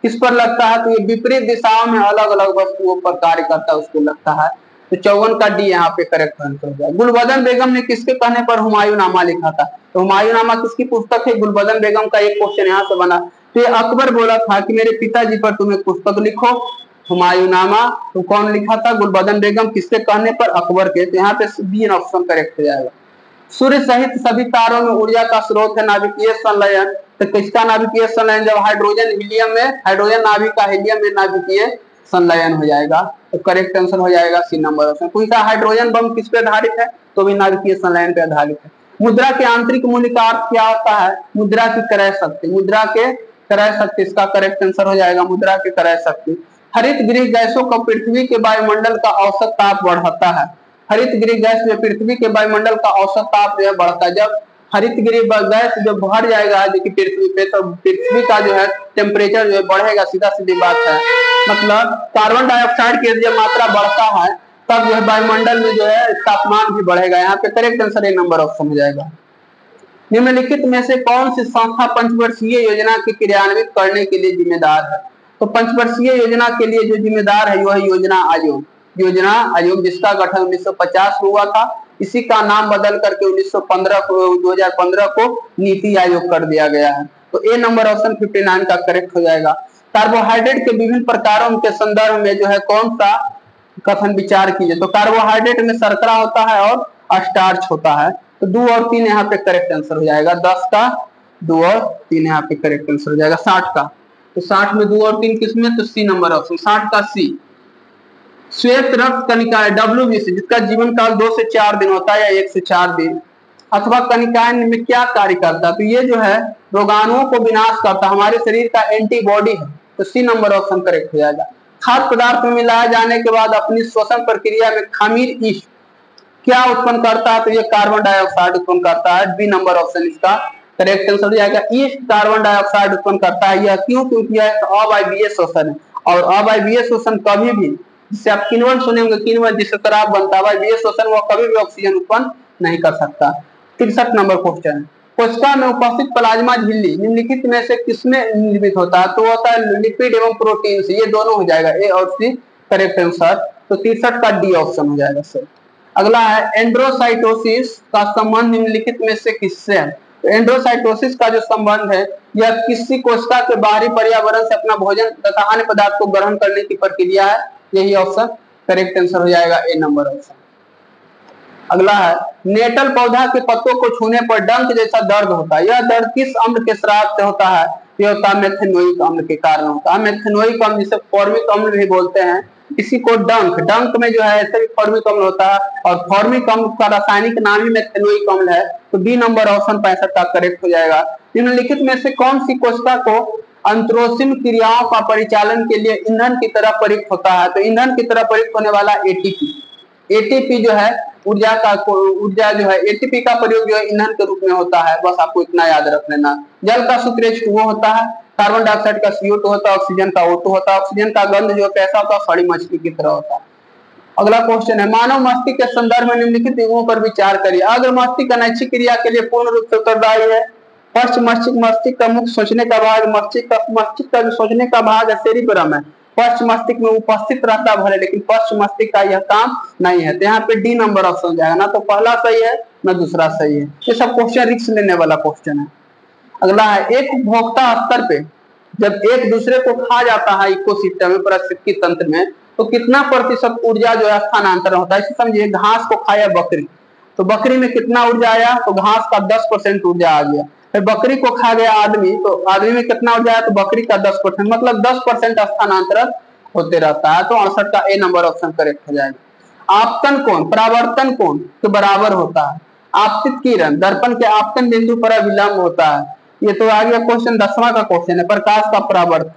किस पर लगता है? तो ये विपरीत दिशाओं में अलग अलग वस्तुओं पर कार्य करता है, उसको लगता है। तो 54 का डी यहाँ पे करेक्ट आंसर हो जाएगा। गुलबदन बेगम ने किसके कहने पर हुमायूंनामा लिखा था? तो हुमायूंनामा किसकी पुस्तक है? गुलबदन बेगम का एक क्वेश्चन यहाँ से बना। तो ये अकबर बोला था कि मेरे पिताजी पर तुम एक पुस्तक लिखो, हुमायूंनामा। तो कौन लिखा था? गुलबदन बेगम। किसके कहने पर? अकबर के। तो यहाँ पे बी ऑप्शन करेक्ट हो जाएगा। सूर्य सहित सभी तारों में ऊर्जा का स्रोत है नाभिकीय संलयन। तो किसका नाभिकीय संलयन? जब हाइड्रोजन हीलियम में, हाइड्रोजन नाभिक का हीलियम में नाभिकीय संलयन हो जाएगा। तो करेक्ट आंसर हो जाएगा सी नंबर ऑप्शन। पूछा हाइड्रोजन बम किस पे आधारित है? तो भी नाभिकीय संलयन पे आधारित है। मुद्रा के आंतरिक मूल्य का अर्थ क्या होता है? मुद्रा की क्रय शक्ति। मुद्रा के क्रय शक्ति, इसका करेक्ट आंसर हो जाएगा मुद्रा के क्रय शक्ति। हरित गृह गैसों का पृथ्वी के वायुमंडल का औसत ताप बढ़ाता है। हरित गृह गैस जो पृथ्वी के वायुमंडल का औसत ताप जो है बढ़ता है। जब हरित गृह गैस जब बढ़ जाएगा जो कि पृथ्वी पे, तो पृथ्वी का जो है टेम्परेचर जो है बढ़ेगा, सीधा सीधी बात है। मतलब कार्बन डाइऑक्साइड की जब मात्रा बढ़ता है तब जो है वायुमंडल में जो है तापमान भी बढ़ेगा। यहाँ पे करेक्ट आंसर एक नंबर ऑप्शन हो जाएगा। निम्नलिखित में से कौन सी संस्था पंचवर्षीय योजना के क्रियान्वित करने के लिए जिम्मेदार है? तो पंचवर्षीय योजना के लिए जो जिम्मेदार है वह योजना आयोग। योजना आयोग जिसका गठन 1950 में हुआ था, इसी का नाम बदल करके 2015 को नीति आयोग कर दिया गया है। तो ए नंबर ऑप्शन 59 का करेक्ट हो जाएगा। कार्बोहाइड्रेट के विभिन्न प्रकारों के संदर्भ में जो है कौन सा कथन विचार कीजिए? तो कार्बोहाइड्रेट में शर्करा होता है और स्टार्च होता है। तो 2 और 3 यहाँ पे करेक्ट आंसर हो जाएगा। 10 का 2 और 3 यहाँ पे करेक्ट आंसर हो जाएगा। 60 का, तो 60 में 2 और 3 किसमें? तो सी नंबर ऑप्शन, 60 का सी। श्वेत रक्त कनिकाएं WBC जिसका जीवन काल 2 से 4 दिन होता है या 1 से 4 दिन, अथवा कनिकाएं में क्या कार्य करता है? तो ये जो है रोगाणुओं को विनाश करता है, हमारे शरीर का एंटीबॉडी है। तो सी नंबर ऑप्शन करेक्ट हो जाएगा। खाद्य पदार्थ में मिलाया जाने के बाद अपनी श्वसन प्रक्रिया में खमीर ईस्ट क्या उत्पन्न करता है? तो ये कार्बन डाइऑक्साइड उत्पन्न करता है। बी नंबर ऑप्शन इसका करेक्ट आंसर हो जाएगा। ईस्ट कार्बन डाइऑक्साइड उत्पन्न करता है। यह क्यों? क्योंकि यह अवायवीय श्वसन है, और अवायवीय श्वसन कभी भी, जिससे आप किण्वन सुनेंगे, किण्वन जिससे शराब बनता है, अवायवीय श्वसन वो कभी भी ऑक्सीजन उत्पन्न नहीं कर सकता। 63 नंबर क्वेश्चन है, कोशिका में उपस्थित प्लाज्मा झिल्ली निम्नलिखित में से किसमें निर्मित होता है? तो होता है लिपिड एवं प्रोटीन से। ये दोनों हो जाएगा, ए और सी करेक्ट आंसर। तो 63 का डी ऑप्शन हो जाएगा सर। अगला है एंड्रोसाइटोसिस का संबंध निम्नलिखित में से किससे है? तो एंड्रोसाइटोसिस का जो संबंध है यह किसी कोशिका के बाहरी पर्यावरण से अपना भोजन तथा अन्य पदार्थ को ग्रहण करने की प्रक्रिया है। यही ऑप्शन करेक्ट आंसर हो जाएगा, ए नंबर ऑप्शन। अगला है नेटल पौधा के पत्तों को छूने पर डंक जैसा दर्द होता है। यह दर्द किस अम्ल के श्राप से होता है? यह होता है मेथेनोइक अम्ल के कारण होता है। मेथेनोइक अम्ल जिसे फॉर्मिक अम्ल भी बोलते हैं, इसी को डंक, डंक में जो है ऐसे भी फॉर्मिक अम्ल होता है, और फॉर्मिक अम्ल का रासायनिक नाम ही मेथेनोइक अम्ल है। तो बी नंबर ऑप्शन 65 का करेक्ट हो जाएगा। निम्नलिखित में से कौन सी कोशिका को अंतरोसिन क्रियाओं का परिचालन के लिए ईंधन की तरह प्रयुक्त होता है? तो ईंधन की तरह प्रयुक्त होने वाला एटीपी। एटीपी जो है ऊर्जा जो है एटीपी का प्रयोग जो है ईंधन के रूप में होता है। बस आपको इतना याद रख लेना। जल का सूत्र H2O होता है, कार्बन डाइऑक्साइड का CO2 होता है, ऑक्सीजन का O2 होता है। ऑक्सीजन का गंध जो कैसा होता है? सड़ी मछली की तरह होता है। अगला क्वेश्चन है मानव मस्तिष्क के संदर्भ में निम्नलिखित युग्मों पर विचार करिए। अग्र मस्तिष्क अनैच्छिक क्रिया के लिए पूर्ण रूप से उत्तरदायी है। पश्च मस्तिष्क मस्तिष्क का मुख्य सोचने का भाग, मस्तिष्क का जो सोचने का भाग है सेरिब्रम है, पश्च मस्तिष्क में उपस्थित रहता भले, लेकिन पश्च मस्तिष्क का यह काम नहीं है। तो यहाँ पे डी नंबर ऑप्शन हो जाएगा। ना तो पहला सही है ना दूसरा सही है। ये सब क्वेश्चन रिस्क लेने वाला क्वेश्चन है। अगला है एक उपभोक्ता स्तर पे जब एक दूसरे को खा जाता है इकोसिस्टम में, पारिस्थितिकी तंत्र में, तो कितना प्रतिशत ऊर्जा जो है स्थानांतरण होता है। इसे समझिए, घास को खाया बकरी, तो बकरी में कितना ऊर्जा आया, तो घास का 10% ऊर्जा आ गया। फिर बकरी को खा गया आदमी, तो आदमी में कितना ऊर्जा आया, तो बकरी का 10%, मतलब 10% स्थानांतरण होते रहता है। तो 68 का ए नंबर ऑप्शन करेक्ट हो जाएगा। आपतन कोण परावर्तन कोण के बराबर होता है। आपतित किरण दर्पण के आपतन बिंदु पर विलंब होता है। ये तो आ गया क्वेश्चन 10वां का क्वेश्चन है, प्रकाश का परावर्तन।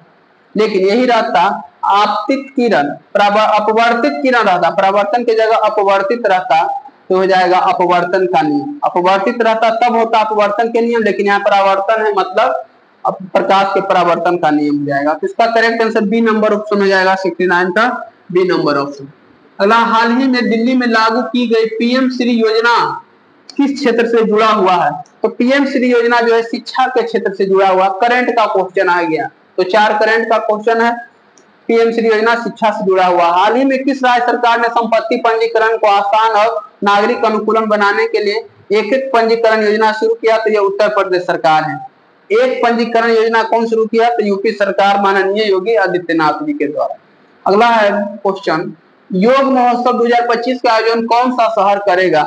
लेकिन यही रहता आपतित किरण, अपवर्तित किरण रहता, परावर्तन की जगह अपवर्तित रहता तो हो जाएगा अपवर्तन का नियम। अपवर्तित रहता तब होता अपवर्तन के नियम, लेकिन यहाँ परावर्तन है मतलब प्रकाश के परावर्तन का नियम हो जाएगा। तो इसका correct answer B number option हो जाएगा, 69 का बी नंबर ऑप्शन। अगला, हाल ही में दिल्ली में लागू की गई पीएम श्री योजना किस क्षेत्र से जुड़ा हुआ है, तो पीएम श्री योजना जो है शिक्षा के क्षेत्र से जुड़ा हुआ। करंट का क्वेश्चन आ गया, तो 4 करंट का क्वेश्चन है। पीएम श्री योजना शिक्षा से जुड़ा हुआ। हाल ही में किस राज्य सरकार ने संपत्ति पंजीकरण को आसान और नागरिक अनुकूलन बनाने के लिए एक पंजीकरण योजना शुरू किया, तो यह उत्तर प्रदेश सरकार है। एक पंजीकरण योजना कौन शुरू किया, तो यूपी सरकार माननीय योगी आदित्यनाथ जी के द्वारा। अगला है क्वेश्चन, योग महोत्सव 2025 का आयोजन कौन सा शहर करेगा,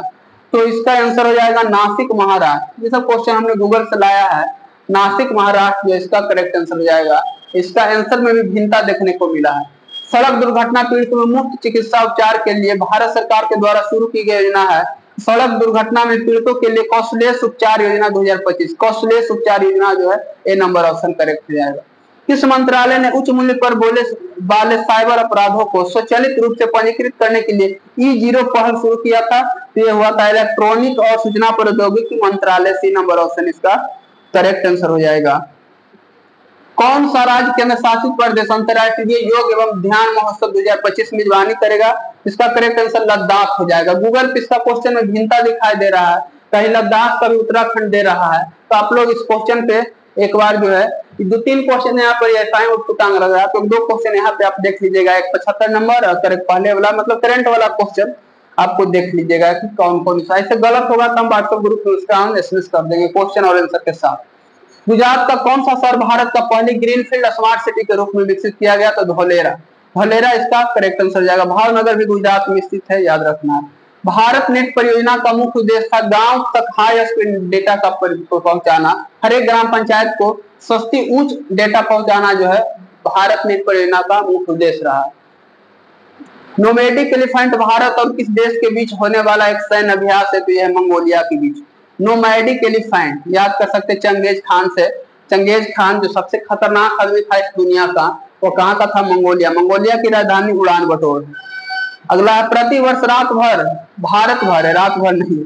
तो इसका आंसर हो जाएगा नासिक महाराष्ट्र। ये सब क्वेश्चन हमने गूगल से लाया है। नासिक महाराष्ट्र जो इसका करेक्ट आंसर हो जाएगा। इसका आंसर में भी भिन्नता देखने को मिला है। सड़क दुर्घटना पीड़ितों में मुफ्त चिकित्सा उपचार के लिए भारत सरकार के द्वारा शुरू की गई योजना है सड़क दुर्घटना में पीड़ितों के लिए कौशलेश उपचार योजना 2025। कौशलेश उपचार योजना जो है ए नंबर ऑप्शन करेक्ट हो जाएगा। किस मंत्रालय ने उच्च मूल्य पर बोले वाले साइबर अपराधों को स्वचालित रूप से पंजीकृत करने के लिए E0 पहल शुरू किया था, तो यह हुआ था इलेक्ट्रॉनिक और सूचना प्रौद्योगिकी मंत्रालय। सी नंबर ऑप्शन इसका करेक्ट आंसर हो जाएगा। कौन सा राज्य केंद्र शासित प्रदेश अंतर्राष्ट्रीय योग एवं ध्यान महोत्सव 2025 मेजबानी करेगा, इसका करेक्ट आंसर लद्दाख हो जाएगा। गूगल पे इसका क्वेश्चन में भिन्नता दिखाई दे रहा है, कहीं लद्दाख कभी उत्तराखंड दे रहा है। तो आप लोग इस क्वेश्चन पे एक बार जो है 2-3 क्वेश्चन यहाँ पर ऐसा उटपुटांग लग रहा है, तो 2 क्वेश्चन यहाँ पे आप देख लीजिएगा। एक 75 नंबर और करेक्ट पहले वाला मतलब करंट वाला क्वेश्चन आपको देख लीजिएगा कि कौन कौन सा। ऐसे गलत होगा तो हम व्हाट्सएप ग्रुप में उसका हम एसएमएस कर देंगे क्वेश्चन और आंसर के साथ। गुजरात का कौन सा शहर भारत का पहली ग्रीनफील्ड स्मार्ट सिटी के रूप में विकसित किया गया, तो धोलेरा। धोलेरा इसका करेक्ट आंसर जाएगा। भावनगर भी गुजरात में स्थित है, याद रखना। भारत नेट परियोजना का मुख्य उद्देश्य था गांव तक हाई स्पीड डेटा का पहुंचाना। हर एक ग्राम पंचायत को सस्ती उच्च डेटा पहुंचाना जो है भारत नेट परियोजना का मुख्य उद्देश्य रहा। नोमैडिक एलिफेंट भारत और किस देश के बीच होने वाला एक सैन्य अभ्यास है, तो यह मंगोलिया के बीच। नोमैडिक एलिफेंट याद कर सकते चंगेज खान से। चंगेज खान जो सबसे खतरनाक आदमी था इस दुनिया का, वो कहाँ का था, मंगोलिया। मंगोलिया की राजधानी उड़ान बटोर। अगला है प्रतिवर्ष रात भर भारत भर है, रात भर नहीं,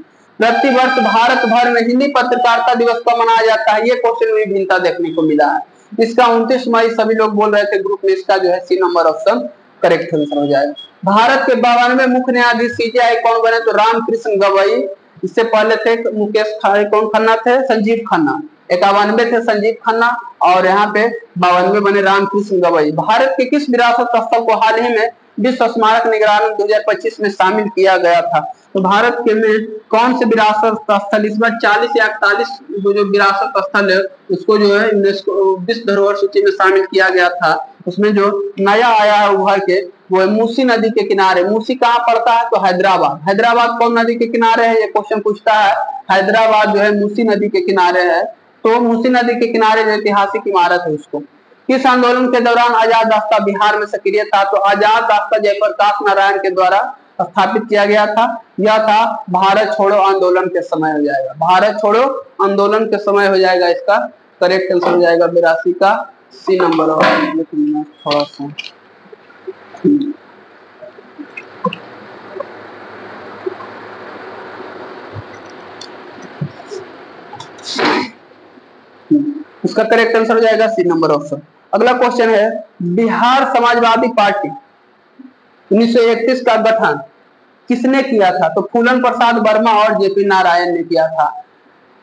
प्रतिवर्ष भारत भर में हिंदी पत्रकारिता दिवस कब मनाया जाता है, ये क्वेश्चन में भिन्नता देखने को मिला है। इसका 29 मई सभी लोग बोल रहे थे ग्रुप में, इसका जो है C number option correct answer हो जाएगा। भारत के 52वें मुख्य न्यायाधीश सीजेआई कौन बने, तो रामकृष्ण गवई। इससे पहले थे मुकेश कौन खन्ना थे, संजीव खन्ना। 91 थे संजीव खन्ना और यहाँ पे 52 बने रामकृष्ण गवई। भारत के किस विरासत स्थल को हाल ही में विश्व स्मारक निगरानी 2025 में शामिल किया गया था, तो भारत के में कौन से विरासत स्थल इस बार 40 या 41 जो विरासत स्थल है उसको जो है यूनेस्को विश्व धरोहर सूची में शामिल किया गया था। उसमें जो नया आया है उभर के वो है मूसी नदी के किनारे। मूसी कहाँ पड़ता है, तो हैदराबाद। हैदराबाद कौन नदी के किनारे है, ये क्वेश्चन पूछता है। हैदराबाद जो है मूसी नदी के किनारे है। तो मूसी नदी के किनारे जो ऐतिहासिक इमारत है उसको। किस आंदोलन के दौरान आजाद रास्ता बिहार में सक्रिय था, तो आजाद रास्ता जयप्रकाश नारायण के द्वारा स्थापित किया गया था। यह था भारत छोड़ो आंदोलन के समय हो जाएगा। भारत छोड़ो आंदोलन के समय हो जाएगा, इसका करेक्ट आंसर हो जाएगा 82 का सी नंबर। लेकिन थोड़ा सा इसका करेक्ट आंसर हो जाएगा सी नंबर ऑप्शन। अगला क्वेश्चन है बिहार समाजवादी पार्टी 1931 का गठन किसने किया था, तो फूलन प्रसाद वर्मा और जेपी नारायण ने किया था।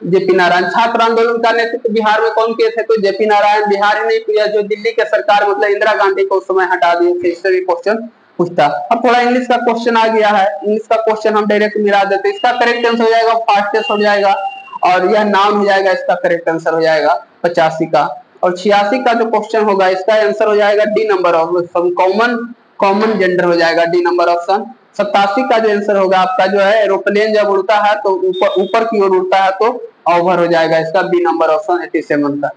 जेपी नारायण। छात्र आंदोलन का नेतृत्व बिहार में कौन किए थे, तो जेपी नारायण। बिहार ही नहीं किया, जो दिल्ली के सरकार मतलब इंदिरा गांधी को उस समय हटा दिए थे। इससे भी क्वेश्चन पूछता। अब थोड़ा इंग्लिश का क्वेश्चन आ गया है, इंग्लिश का क्वेश्चन हम डायरेक्ट मिला देते। इसका करेक्ट आंसर हो जाएगा फास्टेस्ट हो जाएगा और यह नाउन हो जाएगा। इसका करेक्ट आंसर हो जाएगा 85 का और 86 का जो क्वेश्चन होगा इसका आंसर हो जाएगा D number option, common gender हो जाएगा डी नंबर ऑप्शन। 87 का जो आंसर होगा आपका जो है एरोप्लेन जब उड़ता है तो ऊपर की ओर उड़ता है तो ओवर हो जाएगा इसका बी नंबर ऑप्शन 87 का।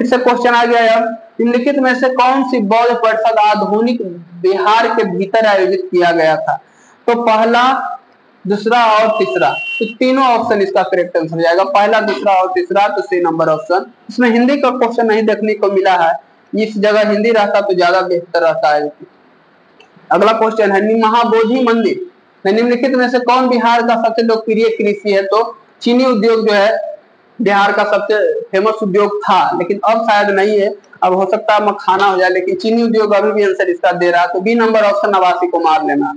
फिर से क्वेश्चन आ गया है, निम्नलिखित में से कौन सी बौद्ध परिषद आधुनिक बिहार के भीतर आयोजित किया गया था? तो पहला, दूसरा और तीसरा, तो तीनों ऑप्शन इसका करेक्ट आंसर हो जाएगा, पहला, दूसरा और तीसरा, तो सी नंबर ऑप्शन। इसमें हिंदी का क्वेश्चन नहीं देखने को मिला है, इस जगह हिंदी रहता तो ज्यादा बेहतर रहता है। अगला क्वेश्चन है, महाबोधि मंदिर निम्नलिखित में से कौन बिहार का सबसे लोकप्रिय कृषि है? तो चीनी उद्योग जो है बिहार का सबसे फेमस उद्योग था, लेकिन अब शायद नहीं है, अब हो सकता है मखाना हो जाए, लेकिन चीनी उद्योग अभी भी आंसर इसका दे रहा है, तो बी नंबर ऑप्शन 89 को मार लेना।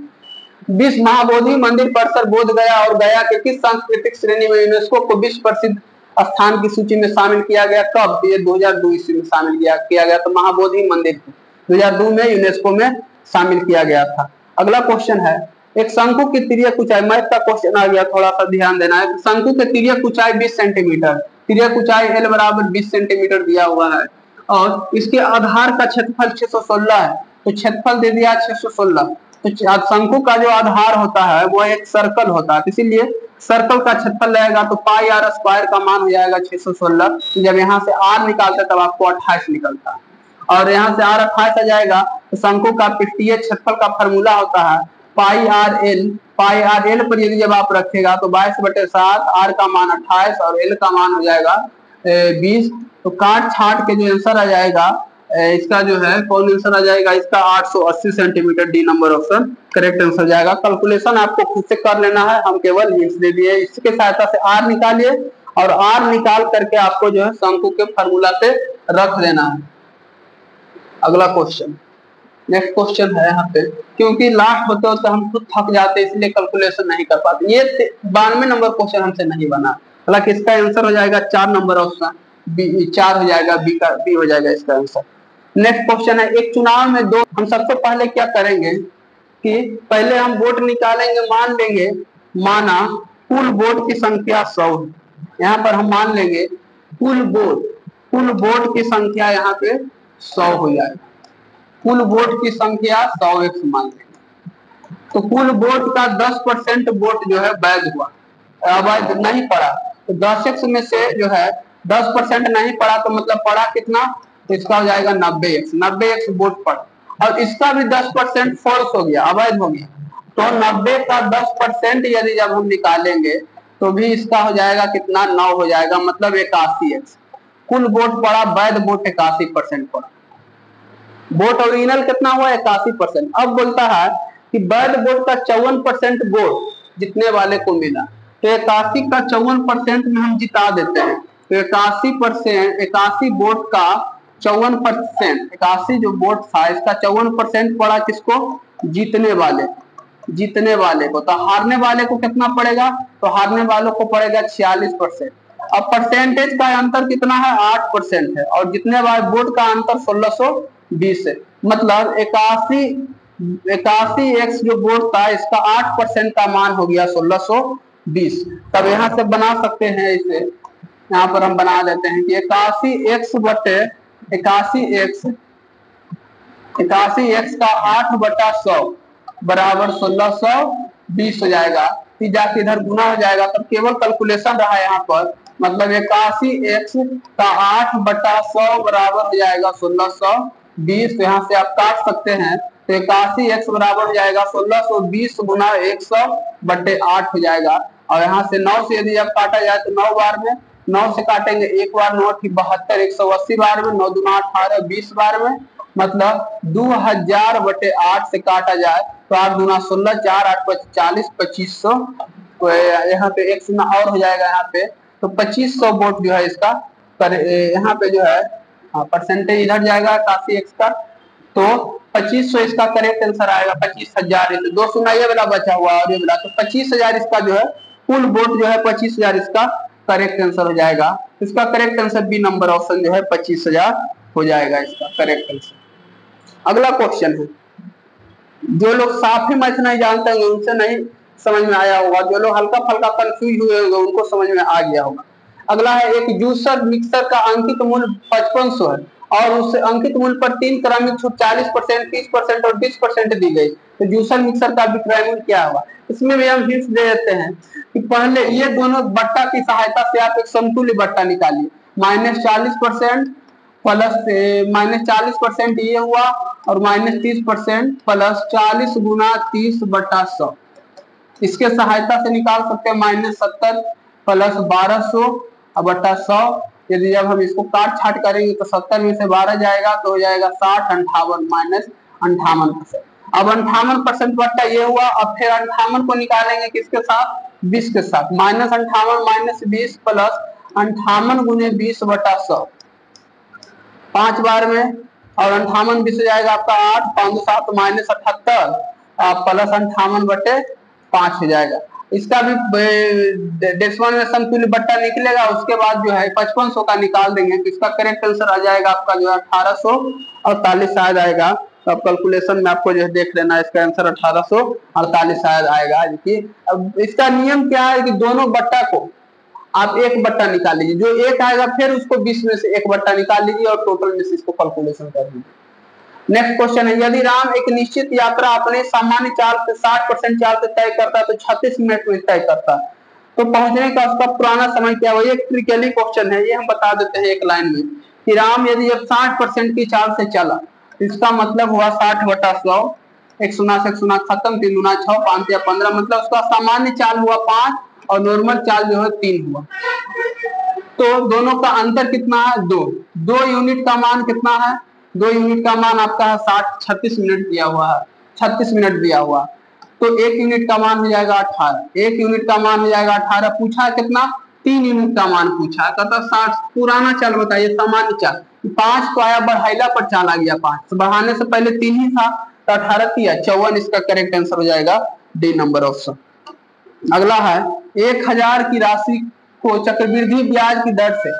20 महाबोधि मंदिर परिसर बोध गया और गया के किस सांस्कृतिक श्रेणी में यूनेस्को को विश्व प्रसिद्ध स्थान की सूची में शामिल किया गया? कब? ये 2002 ईस्वी में शामिल किया गया, तो महाबोधि मंदिर 2002 में यूनेस्को में शामिल किया गया था। अगला क्वेश्चन है, एक शंकु की तिर्यक ऊंचाई, मैथ का क्वेश्चन आ गया, थोड़ा सा ध्यान देना है। शंकु की तिर्यक ऊंचाई 20 सेंटीमीटर, तिर्यक ऊंचाई L बराबर 20 सेंटीमीटर दिया हुआ है और इसके आधार का क्षेत्रफल 616 है, तो क्षेत्रफल दे दिया 616। तो शंकु का जो आधार होता है वो एक सर्कल होता है, इसीलिए सर्कल का क्षेत्रफल लगेगा तो पाई आर स्क्वायर का मान हो जाएगा 616। जब यहाँ से आर निकालते तब आपको 28 निकलता है और यहाँ से आर 28 आ जाएगा, तो शंकु का पृष्ठीय क्षेत्रफल का फॉर्मूला होता है पाई आर एल पर यदि जब आप रखेगा तो 22/7, आर का मान 28 और एल का मान हो जाएगा 20। तो काट छाट के जो आंसर आ जाएगा इसका जो है कौन आंसर आ जाएगा इसका 880 centimetre, D number option correct answer जाएगा। कैलकुलेशन आपको खुद से कर लेना है, हम केवल हिंट्स दे दिए, इसके सहायता से आर निकालिए और आर निकाल करके आपको जो है शंकु के फॉर्मूला पे रख देना है। अगला क्वेश्चन, नेक्स्ट क्वेश्चन है यहाँ पे, क्योंकि लास्ट होते होते हम खुद थक जाते हैं इसलिए कैलकुलेशन नहीं कर पाते। ये 92 नंबर क्वेश्चन हमसे नहीं बना, हालांकि इसका आंसर हो जाएगा 4 नंबर ऑप्शन बी, 4 हो जाएगा, बी हो जाएगा इसका आंसर। नेक्स्ट क्वेश्चन है, एक चुनाव में दो, हम सबसे पहले क्या करेंगे कि पहले हम वोट निकालेंगे, मान लेंगे माना कुल वोट की संख्या 100 है, यहाँ पर हम मान लेंगे कुल वोट की संख्या यहाँ पे 100 हो जाएगा, कुल वोट की संख्या 100 एक मान लेंगे, तो कुल वोट का 10% वोट जो है वैध हुआ, अवैध नहीं पड़ा, तो 10x में से जो है 10% नहीं पड़ा तो मतलब पड़ा कितना, तो इसका हो जाएगा 90x वोट पड़ा, और इसका भी 10% फॉल्स हो गया, अवैध हो गया, तो 90 का 10% यदि जब हम निकालेंगे तो भी इसका हो जाएगा कितना, 9 हो जाएगा, मतलब 81x। कुल वोट पड़ा, वैध वोट 81% पड़ा, वोट ओरिजिनल कितना हुआ 81%। अब बोलता है कि वैध वोट का 54% वोट जितने वाले को मिला, तो 81 का 54% में हम जिता देते हैं, तो 81 वोट का 54%, 81 जो वोट था इसका 54% पड़ा किसको, जीतने वाले को, तो हारने वाले को कितना पड़ेगा, तो हारने वालों को पड़ेगा 46%। अब परसेंटेज का अंतर कितना है 8% है, और जितने वाले वोट का अंतर 1620 है, मतलब 81x जो वोट था इसका 8% का मान हो गया 1620। तब यहाँ से बना सकते हैं इसे, यहाँ पर हम बना देते हैं कि 81x का 8/100 बराबर 1620 हो जाएगा, जाके इधर गुना हो जाएगा, तब केवल कैलकुलेशन रहा यहाँ पर, मतलब 81x का 8/100 बराबर हो जाएगा 1620, तो यहाँ से आप काट सकते हैं, तो 81x बराबर हो जाएगा 1620 गुना 100/8 हो जाएगा, और यहाँ से 9 से यदि अब काटा जाए तो 9 बार में, 9 से काटेंगे एक बार, 9 72, 180 बार में, 9 दूना 18, 20 बार में, मतलब 2000/8 से काटा जाए तो 8 दूना 16, 4 8 40, 2500, यहाँ पे एक शून्य और हो जाएगा यहाँ पे, तो 2500 वोट जो है इसका यहाँ पे जो है परसेंटेज इधर जाएगा 81x का, तो 2500 इसका करेक्ट आंसर आएगा, 25,000, 2 शून्य ये वाला बचा हुआ और ये वाला, तो 25,000 इसका जो है कुल वोट जो है 25,000 इसका करेक्ट आंसर हो जाएगा। इसका correct answer B number option जो है 25,000 हो जाएगा इसका करेक्ट आंसर। अगला क्वेश्चन है, जो लोग साफ ही मैथ नहीं जानते होंगे उनसे नहीं समझ में आया होगा, जो लोग हल्का फल्का कंफ्यूज हुए होंगे उनको समझ में आ गया होगा। अगला है एक जूसर मिक्सर का अंकित मूल्य 5500 है और उस अंकित मूल्य पर 3 क्रमिक छूट 40%, 30% और 20% दी गई, तो जूसर मिक्सर का विक्रय मूल्य क्या होगा। इसमें भी हम हिंट्स दे देते हैं कि पहले ये दोनों बट्टा की सहायता से आप एक समतुल्य बट्टा निकालिए। -40% प्लस -40% ये हुआ और -30% प्लस 40 गुना 30/100। इसके सहायता से निकाल सकते हैं -70 प्लस 1200/100। यदि जब हम इसको काट छाट करेंगे तो 70 में से 12 जाएगा तो हो जाएगा 60, 58 -58%। अब 58% बट्टा ये हुआ। अब फिर 58 को निकालेंगे किसके साथ, 20 के साथ। -58 - 20 प्लस 58 गुने 20/100 5 बार में, और 58 20 जाएगा आपका 8, 5 7 -78 प्लस 58/5 हो जाएगा। इसका भी डेसिमल में समतुल्य बट्टा निकलेगा। उसके बाद जो है 5500 का निकाल देंगे तो इसका करेक्ट आंसर आ जाएगा आपका जो है 1848 शायद आएगा। तो अब कैलकुलेशन में आपको जो है देख लेना, इसका आंसर 1848 शायद आएगा। देखिए अब इसका नियम क्या है कि दोनों बट्टा को आप एक बट्टा निकाल लीजिए, जो एक आएगा फिर उसको 20 में से एक बट्टा निकाल लीजिए और टोटल में से इसको कैलकुलेशन कर लीजिए। नेक्स्ट क्वेश्चन है, यदि राम एक निश्चित यात्रा अपने सामान्य चाल से 60% चाल से तय करता तो 36 मिनट में तय करता, तो पहुंचने का उसका पुराना समय क्या हुआ। ये ट्रिकली क्वेश्चन है, ये हम बता देते हैं एक लाइन में कि राम यदि अब 60% की चाल से चला, इसका मतलब हुआ 60/100, 1 शून्य से 1 शून्य खत्म, 3 दूना 6, 5 या 15, मतलब उसका सामान्य चाल हुआ 5 और नॉर्मल चाल जो है 3 हुआ। तो दोनों का अंतर कितना है, 2 यूनिट का मान कितना है, 2 यूनिट का मान आपका है 36 मिनट दिया हुआ है, 36 मिनट दिया हुआ। तो 1 यूनिट का मान हो जाएगा 18, 1 यूनिट का मान हो जाएगा 18। पूछा कितना, 3 यूनिट का मान पूछा, कहता 60। पुराना चाल बताइए, सामान्य चाल 5 तो आया, बढ़ाइला पर चाल आ गया 5, बढ़ाने से पहले 3 ही था तो 18 किया 54। इसका करेक्ट आंसर हो जाएगा डी नंबर ऑप्शन। अगला है 1000 की राशि को चक्रवृद्धि ब्याज की दर से,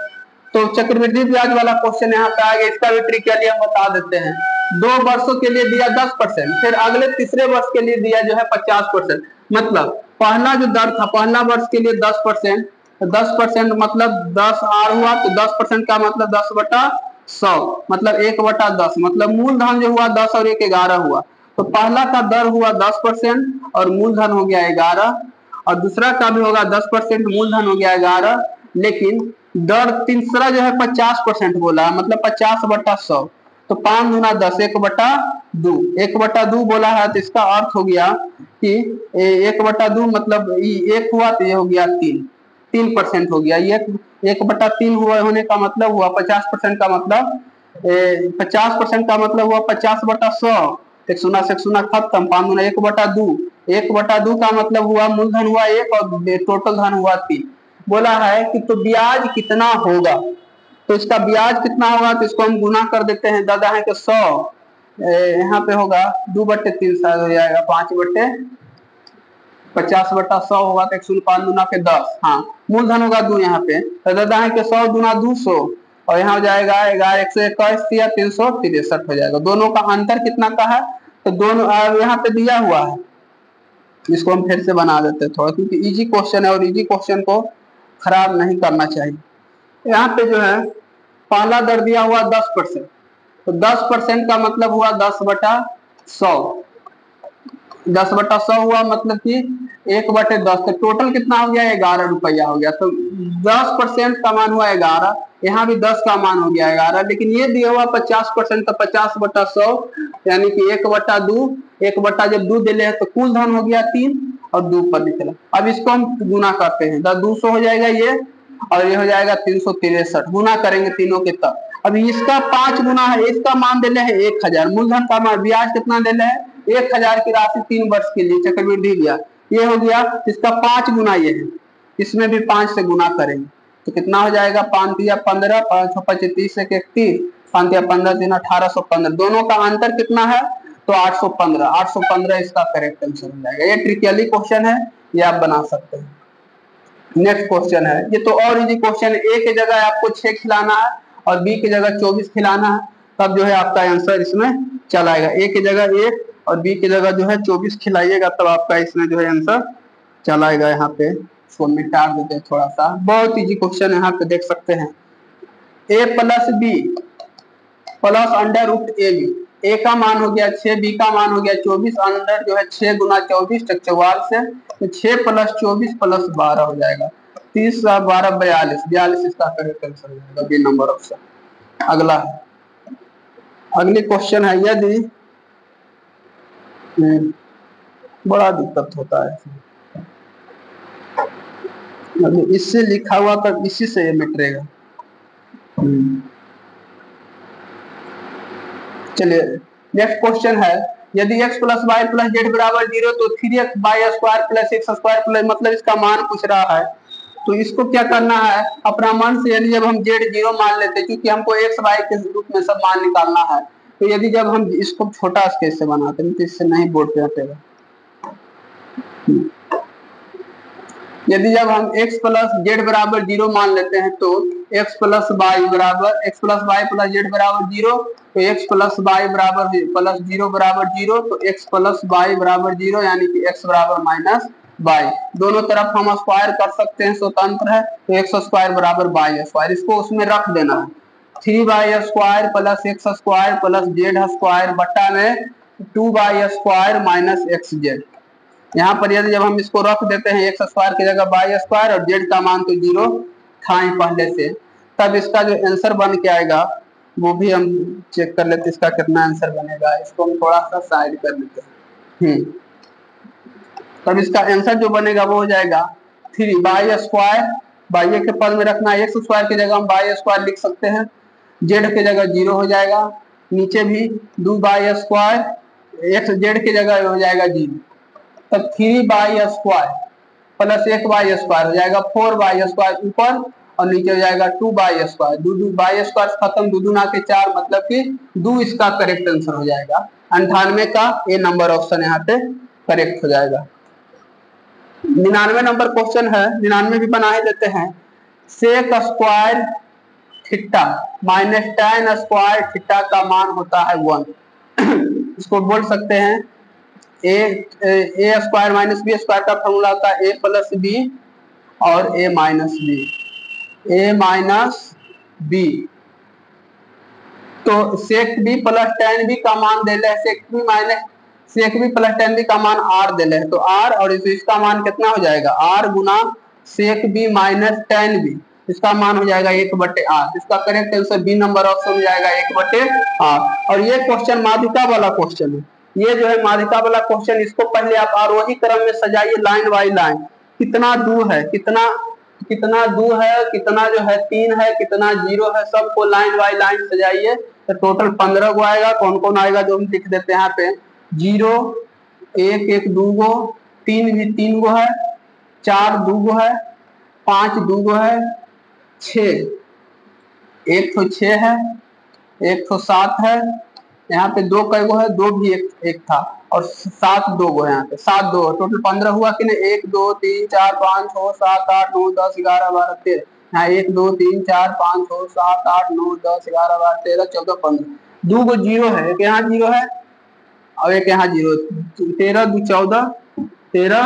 तो चक्रवृद्धि ब्याज वाला क्वेश्चन यहाँ पे आ गया। इसका भी ट्रिक के लिए हम बता देते हैं। 2 वर्षों के लिए दिया 10%, फिर अगले तीसरे वर्ष के लिए दिया जो है 50%। मतलब पहला जो दर था, पहला वर्ष के लिए 10%, 10% मतलब 10 आर हुआ, तो 10% का मतलब 10/100, मतलब 1/10, मतलब मूलधन जो हुआ 10 और 1 11 हुआ। तो पहला का दर हुआ 10% और मूलधन हो गया 11, और दूसरा का भी होगा 10%, मूलधन हो गया 11, लेकिन दर तीसरा जो है 50% बोला है, मतलब 50/100। तो 5 दूना 10, 1/2, 1/2 बोला है, तो इसका अर्थ हो गया कि 1/2 मतलब 1 हुआ तो ये हो गया 3% हो गया। ये 1/3 हुआ होने का मतलब हुआ 50% का मतलब 50% का मतलब हुआ 50/100, 1 शून्य से 1 शून्य खत्म, 5 दूना 1/2, 1/2 का मतलब हुआ मूलधन हुआ 1 और टोटल धन हुआ 3। बोला है कि तो ब्याज कितना होगा, तो इसका ब्याज कितना होगा, तो इसको हम गुना कर देते हैं। दादा है कि 100 यहाँ पे होगा 2/3 शायद हो जाएगा, 5/50/100 होगा, तो 105 दूना के 10, हाँ मूलधन होगा 2 यहाँ पे। तो दादा है कि 100 दूना 200 और यहाँ हो जाएगा 11, 121 या 363 हो जाएगा। दोनों का अंतर कितना का है, तो दोनों यहाँ पे दिया हुआ है, इसको हम फिर से बना देते हैं थोड़ा, क्योंकि इजी क्वेश्चन है और इजी क्वेश्चन को खराब नहीं करना चाहिए। यहाँ पे जो है पहला दर दिया हुआ 10%, तो 10% का मतलब हुआ 10/100, 10/100 हुआ मतलब कि 1/10, तो टोटल कितना हो गया, 11 रुपया हो गया। तो 10% का मान हुआ 11, यहाँ भी 10 का मान हो गया 11, लेकिन ये दिया हुआ 50%, तो 50/100 यानी कि 1/2, 1 जब 2 दिले हैं तो कुल धन हो गया 3 और 2 पर निकला। अब इसको हम गुना करते हैं, 200 हो जाएगा ये और ये हो जाएगा 363, गुना करेंगे तीनों के तब। अभी इसका 5 गुना है, इसका मान दिले है 1000, मूलधन का मान ब्याज कितना दिले है 1000 की राशि 3 वर्ष के लिए चक्रवृद्धि ब्याज, ये हो गया। इसका 5 गुना ये है, इसमें भी 5 से गुना करेंगे तो कितना हो जाएगा, 5 दिया 15, 5 25 से 31, 5 दिया 15 दिन 1815। दोनों का अंतर कितना है, तो 815, 815 इसका करेक्ट आंसर हो जाएगा। ये ट्रिकली क्वेश्चन है, ये आप बना सकते हैं। नेक्स्ट क्वेश्चन है, ये तो और इजी क्वेश्चन है। ए की जगह आपको 6 खिलाना है और बी की जगह 24 खिलाना है, तब जो है आपका आंसर इसमें चलाएगा। ए की जगह 1 और बी की जगह जो है 24 खिलाइएगा, तब आपका इसमें जो है आंसर चलाएगा। यहाँ पे इसको मिटा देते हैं थोड़ा सा। बहुत इजी क्वेश्चन यहाँ पे देख सकते हैं। a plus B plus under root A B, A का मान हो गया 6, बी का मान हो गया 24, अंडर जो है 6 गुना 24 तक 44 से, तो 6 प्लस 24 प्लस 12 हो जाएगा, 30 12 42, 42 इसका करेक्ट आंसर हो जाएगा, बी नंबर ऑप्शन। अगला अगली क्वेश्चन है, यदि बड़ा दिक्कत होता है, इससे लिखा हुआ तब इसी से ये मिटेगा। चलिए नेक्स्ट क्वेश्चन है, यदि x plus Y plus Z बराबर 0 तो 3x Y square plus X square plus, मतलब इसका मान पूछ रहा है। तो इसको क्या करना है, अपना मन से, यदि जब हम z 0 मान लेते हैं, क्योंकि हमको x y के रूप में सब मान निकालना है, तो यदि जब हम इसको छोटा स्केल से बनाते हैं तो इससे नहीं बोर्ड पे हटेगा। यदि जब हम x प्लस जेड बराबर 0 मान लेते हैं तो x plus Y plus Z बराबर 0, तो x प्लस वाई बराबर प्लस 0 बराबर 0, तो x प्लस वाई बराबर 0, यानी कि x बराबर माइनस वाई। दोनों तरफ हम स्क्वायर कर सकते हैं, स्वतंत्र है, तो एक्स स्क्वायर बराबर वाई स्क्वायर, इसको उसमें रख देना है। 3y square plus X square plus Z square बट्टा में 2y square minus x Z. यहाँ पर यदि जब हम इसको रख देते हैं एक्स स्क्वायर की जगह वाई स्क्वायर, और जेड का मान तो 0 था ही पहले से, तब इसका जो आंसर बन के आएगा वो भी हम चेक कर लेते हैं, इसका कितना आंसर बनेगा। इसको हम थोड़ा सा साइड कर लेते हैं। तब इसका आंसर जो बनेगा वो हो जाएगा 3y स्क्वायर, वाई के पद में रखना है, एक्स स्क्वायर की जगह हम वाई स्क्वायर लिख सकते हैं, जेड की जगह 0 हो जाएगा, नीचे भी 2y स्क्वायर, एक्स जेड की जगह हो जाएगा 0, तब 3y square plus 1y square हो जाएगा 4y स्क्वायर ऊपर, और नीचे हो जाएगा 2y स्क्वायर, 2y स्क्वायर खत्म, 2 दूना के 4, मतलब कि 2 इसका करेक्ट आंसर हो जाएगा। 98 का ए नंबर ऑप्शन यहाँ पे करेक्ट हो जाएगा। 99 नंबर क्वेश्चन है, 99 भी बना ही देते हैं। Sec square theta minus tan square theta का मान होता है 1। इसको बोल सकते हैं A square minus B square का फॉर्मूला होता है ए प्लस बी और ए माइनस बी। तो सेक बी प्लस tan बी का मान दे ले, सेक बी प्लस tan बी का मान r दे ले, तो r और इसका मान कितना हो जाएगा, r गुना sec B minus tan B, इसका मान हो जाएगा 1/r। इसका correct answer B number option हो जाएगा 1/r। और ये क्वेश्चन माध्यिका वाला क्वेश्चन है, ये जो है माध्यिका वाला क्वेश्चन, इसको पहले आप आरोही क्रम में सजाइए, लाइन बाई लाइन, कितना दू है, कितना दू है, कितना जो है 3 है, कितना 0 है, सबको लाइन बाई लाइन सजाइए, तो टोटल 15 को आएगा। कौन कौन आएगा जो हम लिख देते हैं यहाँ पे, 0 1 1 2 गो, 3 भी 3 गो है, 4 2 गो है, 5 2 गो है, 6 1 तो 6 है, 1 तो 7 है, यहाँ पे 2 कई गो है, 2 भी एक था, और 7 2 गो है, यहाँ पे 7 2, टोटल 15 हुआ कि नहीं, 1 2 3 4 5 6 7 8 9 10 11 12 13, यहाँ 1 2 3 4 5 6 7 8 9 10 11 12 13 14 15, 2 गो 0 है, एक यहाँ 0 है और एक यहाँ 0, 13 2 14 13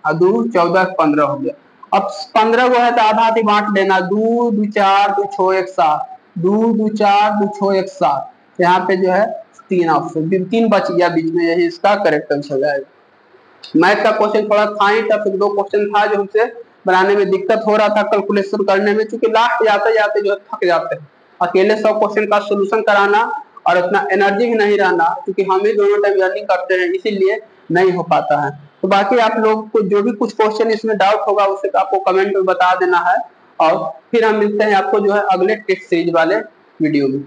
और 2 14 15 हो गया। अब 15 गो है तो आधा आधी बांट लेना, 2 2 4 2 6 1 7, 2 2 4 2 6 1 7, यहाँ पे जो है 3 ऑप्शन, 3 बच गया बीच में, यही इसका करेक्ट आंसर जाएगा। मैथ का क्वेश्चन थोड़ा था ही टफ, 2 क्वेश्चन था जो हमसे बनाने में दिक्कत हो रहा था, कैलकुलेशन करने में, क्योंकि लास्ट जाते जाते जो थक जाते हैं, अकेले 100 क्वेश्चन का सोल्यूशन कराना और उतना एनर्जी भी नहीं रहना, क्योंकि हम ही दोनों टाइम लर्निंग करते हैं, इसीलिए नहीं हो पाता है। तो बाकी आप लोग को जो भी कुछ क्वेश्चन इसमें डाउट होगा उसे आपको कमेंट में बता देना है, और फिर हम मिलते हैं आपको जो है अगले टेस्ट सीरीज वाले वीडियो में।